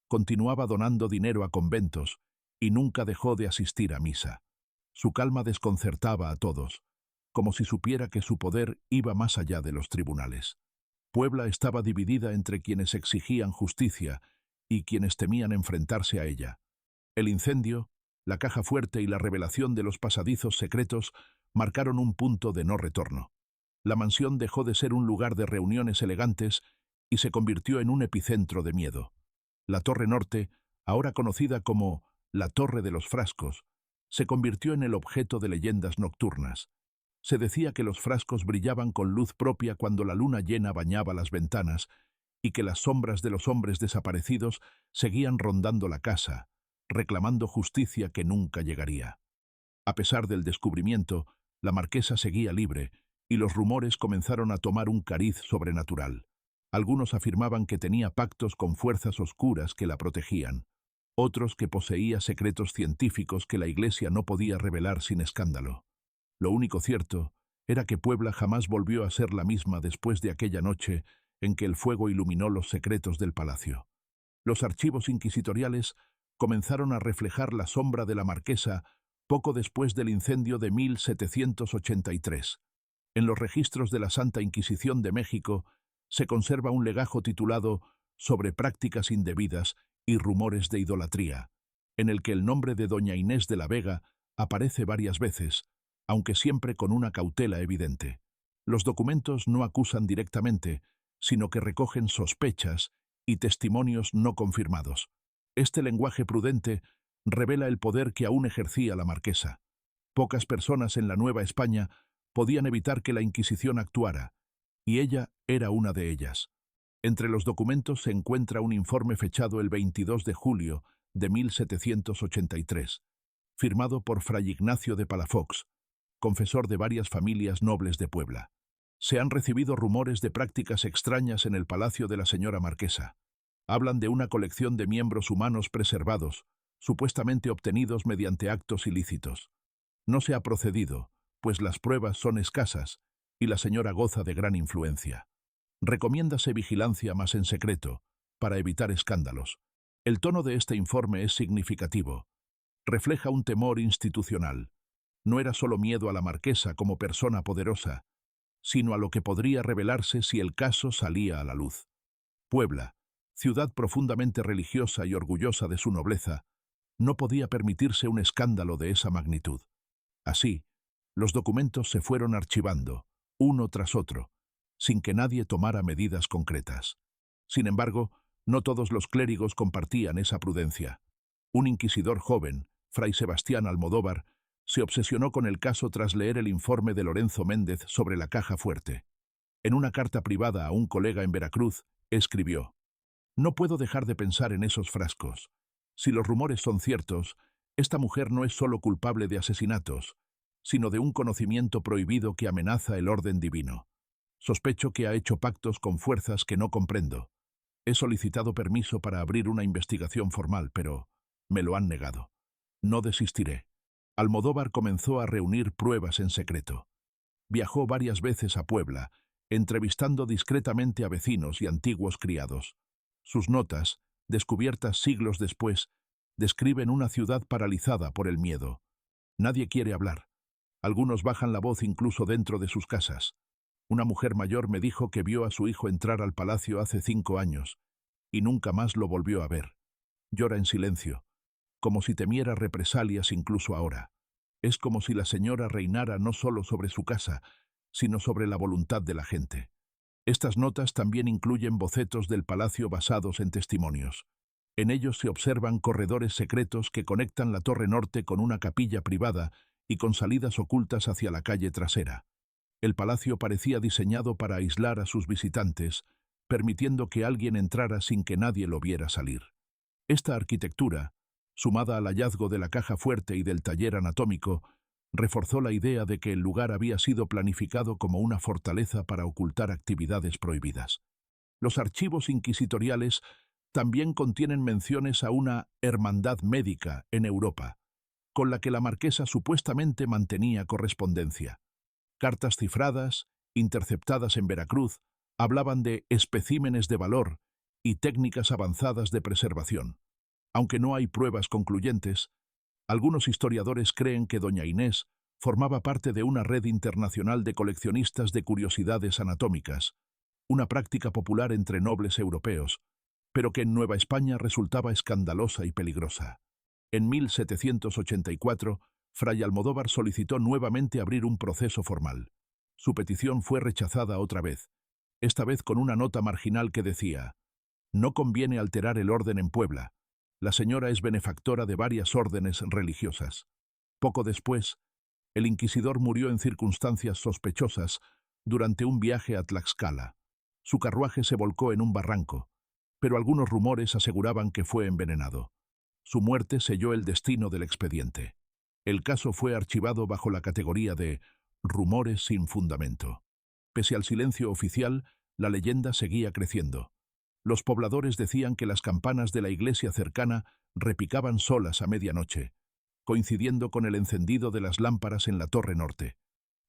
continuaba donando dinero a conventos y nunca dejó de asistir a misa. Su calma desconcertaba a todos, como si supiera que su poder iba más allá de los tribunales. Puebla estaba dividida entre quienes exigían justicia y quienes temían enfrentarse a ella. El incendio, la caja fuerte y la revelación de los pasadizos secretos marcaron un punto de no retorno. La mansión dejó de ser un lugar de reuniones elegantes y se convirtió en un epicentro de miedo. La Torre Norte, ahora conocida como la Torre de los Frascos, se convirtió en el objeto de leyendas nocturnas. Se decía que los frascos brillaban con luz propia cuando la luna llena bañaba las ventanas y que las sombras de los hombres desaparecidos seguían rondando la casa, reclamando justicia que nunca llegaría. A pesar del descubrimiento, la marquesa seguía libre y los rumores comenzaron a tomar un cariz sobrenatural. Algunos afirmaban que tenía pactos con fuerzas oscuras que la protegían, otros que poseía secretos científicos que la Iglesia no podía revelar sin escándalo. Lo único cierto era que Puebla jamás volvió a ser la misma después de aquella noche en que el fuego iluminó los secretos del palacio. Los archivos inquisitoriales comenzaron a reflejar la sombra de la marquesa poco después del incendio de 1783. En los registros de la Santa Inquisición de México se conserva un legajo titulado «Sobre prácticas indebidas y rumores de idolatría», en el que el nombre de doña Inés de la Vega aparece varias veces, aunque siempre con una cautela evidente. Los documentos no acusan directamente, sino que recogen sospechas y testimonios no confirmados. Este lenguaje prudente revela el poder que aún ejercía la marquesa. Pocas personas en la Nueva España podían evitar que la Inquisición actuara, y ella era una de ellas. Entre los documentos se encuentra un informe fechado el 22 de julio de 1783, firmado por Fray Ignacio de Palafox, confesor de varias familias nobles de Puebla. Se han recibido rumores de prácticas extrañas en el palacio de la señora marquesa. Hablan de una colección de miembros humanos preservados, supuestamente obtenidos mediante actos ilícitos. No se ha procedido, pues las pruebas son escasas y la señora goza de gran influencia. Recomiéndase vigilancia más en secreto, para evitar escándalos. El tono de este informe es significativo. Refleja un temor institucional. No era solo miedo a la marquesa como persona poderosa, sino a lo que podría revelarse si el caso salía a la luz. Puebla, ciudad profundamente religiosa y orgullosa de su nobleza, no podía permitirse un escándalo de esa magnitud. Así, los documentos se fueron archivando, uno tras otro, sin que nadie tomara medidas concretas. Sin embargo, no todos los clérigos compartían esa prudencia. Un inquisidor joven, Fray Sebastián Almodóvar, se obsesionó con el caso tras leer el informe de Lorenzo Méndez sobre la caja fuerte. En una carta privada a un colega en Veracruz, escribió: «No puedo dejar de pensar en esos frascos. Si los rumores son ciertos, esta mujer no es solo culpable de asesinatos, sino de un conocimiento prohibido que amenaza el orden divino. Sospecho que ha hecho pactos con fuerzas que no comprendo. He solicitado permiso para abrir una investigación formal, pero me lo han negado. No desistiré». Almodóvar comenzó a reunir pruebas en secreto. Viajó varias veces a Puebla, entrevistando discretamente a vecinos y antiguos criados. Sus notas, descubiertas siglos después, describen una ciudad paralizada por el miedo. Nadie quiere hablar. Algunos bajan la voz incluso dentro de sus casas. Una mujer mayor me dijo que vio a su hijo entrar al palacio hace 5 años y nunca más lo volvió a ver. Llora en silencio, como si temiera represalias incluso ahora. Es como si la señora reinara no solo sobre su casa, sino sobre la voluntad de la gente. Estas notas también incluyen bocetos del palacio basados en testimonios. En ellos se observan corredores secretos que conectan la torre norte con una capilla privada y con salidas ocultas hacia la calle trasera. El palacio parecía diseñado para aislar a sus visitantes, permitiendo que alguien entrara sin que nadie lo viera salir. Esta arquitectura, sumada al hallazgo de la caja fuerte y del taller anatómico, reforzó la idea de que el lugar había sido planificado como una fortaleza para ocultar actividades prohibidas. Los archivos inquisitoriales también contienen menciones a una hermandad médica en Europa, con la que la marquesa supuestamente mantenía correspondencia. Cartas cifradas, interceptadas en Veracruz, hablaban de especímenes de valor y técnicas avanzadas de preservación. Aunque no hay pruebas concluyentes, algunos historiadores creen que doña Inés formaba parte de una red internacional de coleccionistas de curiosidades anatómicas, una práctica popular entre nobles europeos, pero que en Nueva España resultaba escandalosa y peligrosa. En 1784, Fray Almodóvar solicitó nuevamente abrir un proceso formal. Su petición fue rechazada otra vez, esta vez con una nota marginal que decía: «No conviene alterar el orden en Puebla. La señora es benefactora de varias órdenes religiosas». Poco después, el inquisidor murió en circunstancias sospechosas durante un viaje a Tlaxcala. Su carruaje se volcó en un barranco, pero algunos rumores aseguraban que fue envenenado. Su muerte selló el destino del expediente. El caso fue archivado bajo la categoría de rumores sin fundamento. Pese al silencio oficial, la leyenda seguía creciendo. Los pobladores decían que las campanas de la iglesia cercana repicaban solas a medianoche, coincidiendo con el encendido de las lámparas en la torre norte.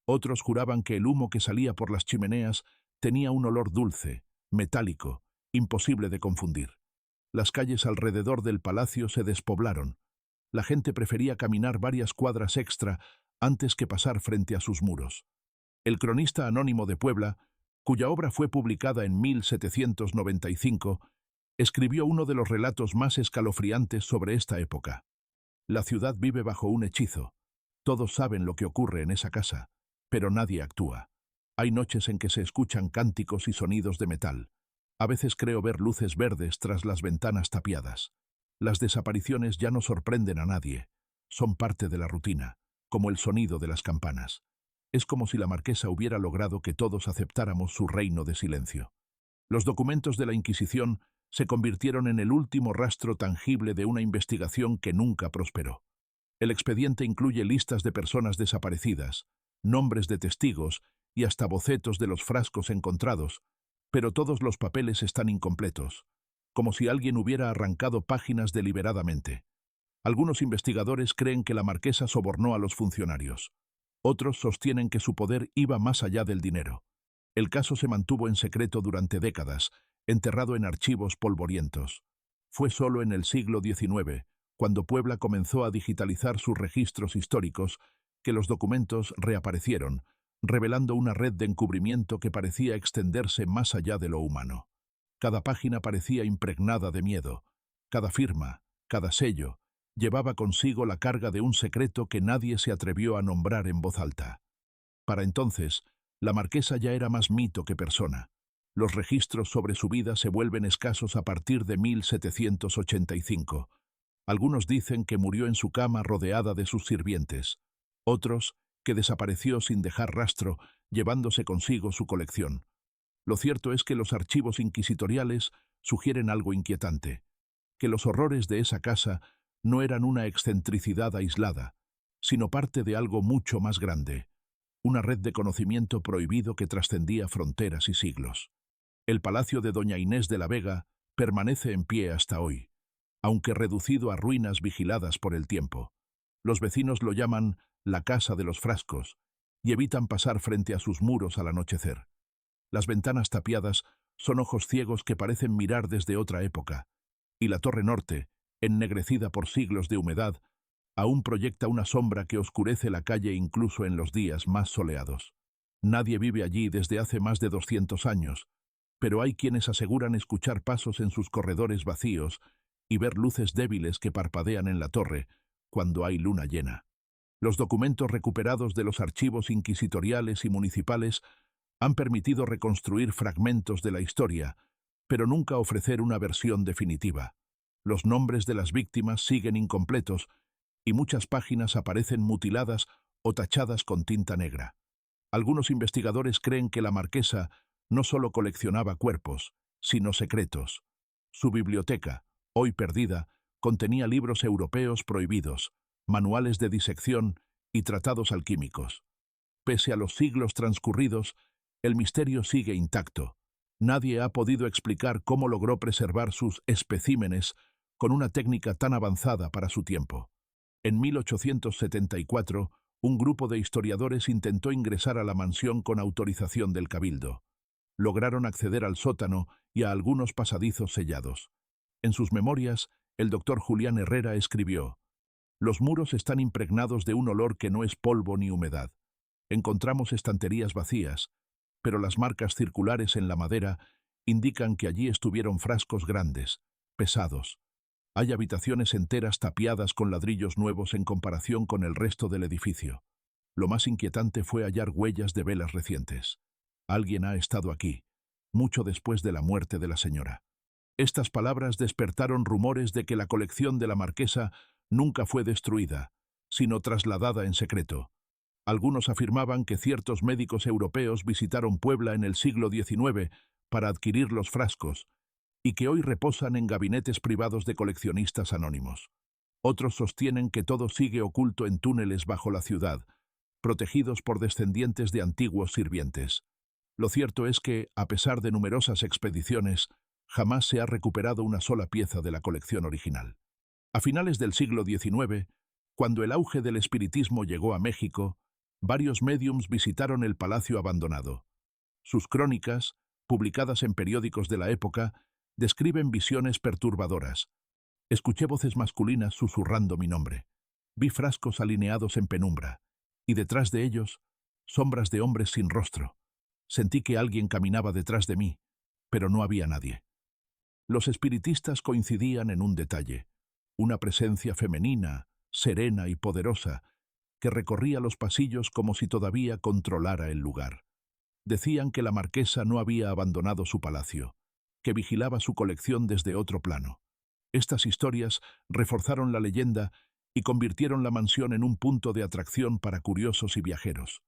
Otros juraban que el humo que salía por las chimeneas tenía un olor dulce, metálico, imposible de confundir. Las calles alrededor del palacio se despoblaron. La gente prefería caminar varias cuadras extra antes que pasar frente a sus muros. El cronista anónimo de Puebla, cuya obra fue publicada en 1795, escribió uno de los relatos más escalofriantes sobre esta época. La ciudad vive bajo un hechizo. Todos saben lo que ocurre en esa casa, pero nadie actúa. Hay noches en que se escuchan cánticos y sonidos de metal. A veces creo ver luces verdes tras las ventanas tapiadas. Las desapariciones ya no sorprenden a nadie. Son parte de la rutina, como el sonido de las campanas. Es como si la marquesa hubiera logrado que todos aceptáramos su reino de silencio. Los documentos de la Inquisición se convirtieron en el último rastro tangible de una investigación que nunca prosperó. El expediente incluye listas de personas desaparecidas, nombres de testigos y hasta bocetos de los frascos encontrados, pero todos los papeles están incompletos, como si alguien hubiera arrancado páginas deliberadamente. Algunos investigadores creen que la marquesa sobornó a los funcionarios. Otros sostienen que su poder iba más allá del dinero. El caso se mantuvo en secreto durante décadas, enterrado en archivos polvorientos. Fue solo en el siglo XIX, cuando Puebla comenzó a digitalizar sus registros históricos, que los documentos reaparecieron, revelando una red de encubrimiento que parecía extenderse más allá de lo humano. Cada página parecía impregnada de miedo. Cada firma, cada sello, llevaba consigo la carga de un secreto que nadie se atrevió a nombrar en voz alta. Para entonces, la marquesa ya era más mito que persona. Los registros sobre su vida se vuelven escasos a partir de 1785. Algunos dicen que murió en su cama rodeada de sus sirvientes. Otros, que desapareció sin dejar rastro, llevándose consigo su colección. Lo cierto es que los archivos inquisitoriales sugieren algo inquietante, que los horrores de esa casa no eran una excentricidad aislada, sino parte de algo mucho más grande, una red de conocimiento prohibido que trascendía fronteras y siglos. El palacio de doña Inés de la Vega permanece en pie hasta hoy, aunque reducido a ruinas vigiladas por el tiempo. Los vecinos lo llaman la Casa de los Frascos y evitan pasar frente a sus muros al anochecer. Las ventanas tapiadas son ojos ciegos que parecen mirar desde otra época, y la torre norte, ennegrecida por siglos de humedad, aún proyecta una sombra que oscurece la calle incluso en los días más soleados. Nadie vive allí desde hace más de 200 años, pero hay quienes aseguran escuchar pasos en sus corredores vacíos y ver luces débiles que parpadean en la torre cuando hay luna llena. Los documentos recuperados de los archivos inquisitoriales y municipales Han permitido reconstruir fragmentos de la historia, pero nunca ofrecer una versión definitiva. Los nombres de las víctimas siguen incompletos y muchas páginas aparecen mutiladas o tachadas con tinta negra. Algunos investigadores creen que la marquesa no solo coleccionaba cuerpos, sino secretos. Su biblioteca, hoy perdida, contenía libros europeos prohibidos, manuales de disección y tratados alquímicos. Pese a los siglos transcurridos, el misterio sigue intacto. Nadie ha podido explicar cómo logró preservar sus especímenes con una técnica tan avanzada para su tiempo. En 1874, un grupo de historiadores intentó ingresar a la mansión con autorización del Cabildo. Lograron acceder al sótano y a algunos pasadizos sellados. En sus memorias, el doctor Julián Herrera escribió: «Los muros están impregnados de un olor que no es polvo ni humedad. Encontramos estanterías vacías, pero las marcas circulares en la madera indican que allí estuvieron frascos grandes, pesados. Hay habitaciones enteras tapiadas con ladrillos nuevos en comparación con el resto del edificio. Lo más inquietante fue hallar huellas de velas recientes. Alguien ha estado aquí, mucho después de la muerte de la señora». Estas palabras despertaron rumores de que la colección de la marquesa nunca fue destruida, sino trasladada en secreto. Algunos afirmaban que ciertos médicos europeos visitaron Puebla en el siglo XIX para adquirir los frascos y que hoy reposan en gabinetes privados de coleccionistas anónimos. Otros sostienen que todo sigue oculto en túneles bajo la ciudad, protegidos por descendientes de antiguos sirvientes. Lo cierto es que, a pesar de numerosas expediciones, jamás se ha recuperado una sola pieza de la colección original. A finales del siglo XIX, cuando el auge del espiritismo llegó a México, varios médiums visitaron el palacio abandonado. Sus crónicas, publicadas en periódicos de la época, describen visiones perturbadoras. Escuché voces masculinas susurrando mi nombre. Vi frascos alineados en penumbra, y detrás de ellos, sombras de hombres sin rostro. Sentí que alguien caminaba detrás de mí, pero no había nadie. Los espiritistas coincidían en un detalle: una presencia femenina, serena y poderosa, que recorría los pasillos como si todavía controlara el lugar. Decían que la marquesa no había abandonado su palacio, que vigilaba su colección desde otro plano. Estas historias reforzaron la leyenda y convirtieron la mansión en un punto de atracción para curiosos y viajeros.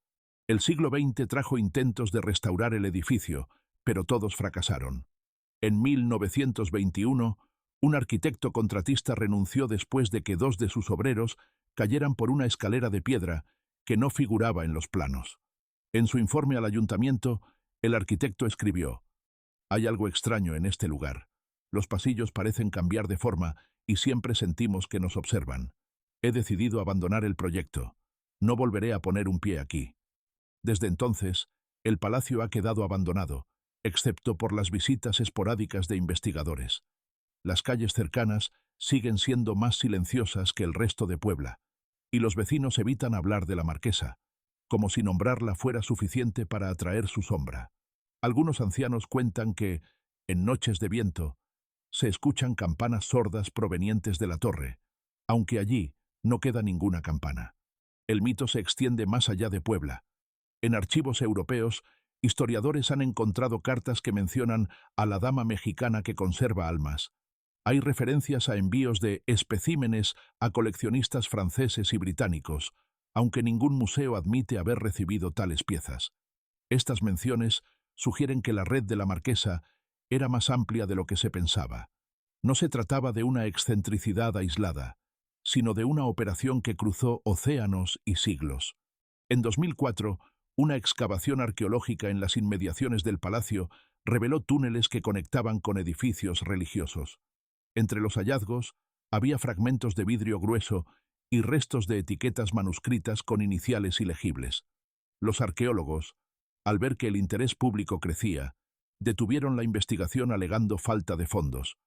El siglo XX trajo intentos de restaurar el edificio, pero todos fracasaron. En 1921, un arquitecto contratista renunció después de que 2 de sus obreros cayeran por una escalera de piedra que no figuraba en los planos. En su informe al ayuntamiento, el arquitecto escribió: «Hay algo extraño en este lugar. Los pasillos parecen cambiar de forma y siempre sentimos que nos observan. He decidido abandonar el proyecto. No volveré a poner un pie aquí». Desde entonces, el palacio ha quedado abandonado, excepto por las visitas esporádicas de investigadores. Las calles cercanas siguen siendo más silenciosas que el resto de Puebla, y los vecinos evitan hablar de la marquesa, como si nombrarla fuera suficiente para atraer su sombra. Algunos ancianos cuentan que, en noches de viento, se escuchan campanas sordas provenientes de la torre, aunque allí no queda ninguna campana. El mito se extiende más allá de Puebla. En archivos europeos, historiadores han encontrado cartas que mencionan a la dama mexicana que conserva almas. Hay referencias a envíos de especímenes a coleccionistas franceses y británicos, aunque ningún museo admite haber recibido tales piezas. Estas menciones sugieren que la red de la marquesa era más amplia de lo que se pensaba. No se trataba de una excentricidad aislada, sino de una operación que cruzó océanos y siglos. En 2004, una excavación arqueológica en las inmediaciones del palacio reveló túneles que conectaban con edificios religiosos. Entre los hallazgos había fragmentos de vidrio grueso y restos de etiquetas manuscritas con iniciales ilegibles. Los arqueólogos, al ver que el interés público crecía, detuvieron la investigación alegando falta de fondos.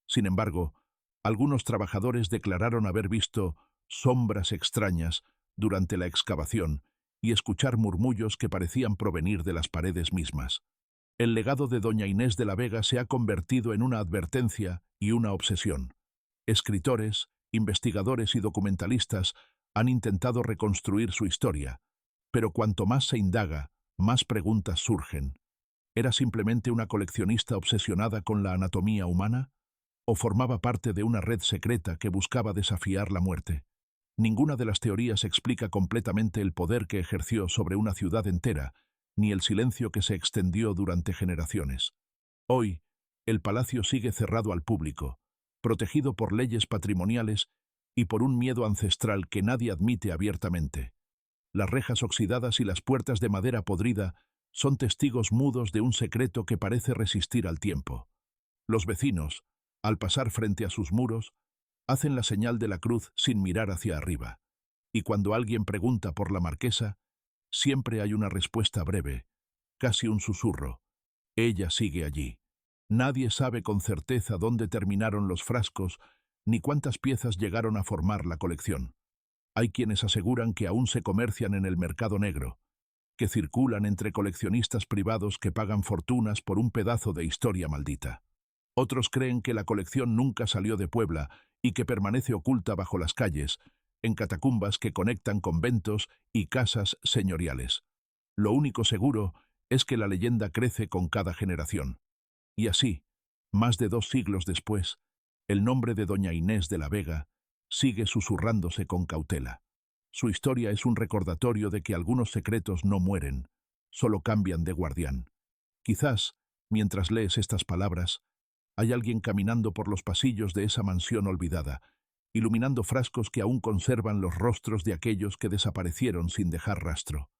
Sin embargo, algunos trabajadores declararon haber visto sombras extrañas durante la excavación y escuchar murmullos que parecían provenir de las paredes mismas. El legado de doña Inés de la Vega se ha convertido en una advertencia y una obsesión. Escritores, investigadores y documentalistas han intentado reconstruir su historia, pero cuanto más se indaga, Más preguntas surgen. ¿Era simplemente una coleccionista obsesionada con la anatomía humana? ¿O formaba parte de una red secreta que buscaba desafiar la muerte? Ninguna de las teorías explica completamente el poder que ejerció sobre una ciudad entera, ni el silencio que se extendió durante generaciones. Hoy, el palacio sigue cerrado al público, protegido por leyes patrimoniales y por un miedo ancestral que nadie admite abiertamente. Las rejas oxidadas y las puertas de madera podrida son testigos mudos de un secreto que parece resistir al tiempo. Los vecinos, al pasar frente a sus muros, hacen la señal de la cruz sin mirar hacia arriba. Y cuando alguien pregunta por la marquesa, siempre hay una respuesta breve, casi un susurro. Ella sigue allí. Nadie sabe con certeza dónde terminaron los frascos ni cuántas piezas llegaron a formar la colección. Hay quienes aseguran que aún se comercian en el mercado negro, que circulan entre coleccionistas privados que pagan fortunas por un pedazo de historia maldita. Otros creen que la colección nunca salió de Puebla y que permanece oculta bajo las calles, en catacumbas que conectan conventos y casas señoriales. Lo único seguro es que la leyenda crece con cada generación. Y así, más de 2 siglos después, el nombre de doña Inés de la Vega sigue susurrándose con cautela. Su historia es un recordatorio de que algunos secretos no mueren, solo cambian de guardián. Quizás, mientras lees estas palabras, hay alguien caminando por los pasillos de esa mansión olvidada, iluminando frascos que aún conservan los rostros de aquellos que desaparecieron sin dejar rastro.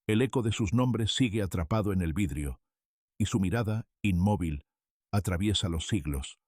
El eco de sus nombres sigue atrapado en el vidrio, y su mirada, inmóvil, atraviesa los siglos.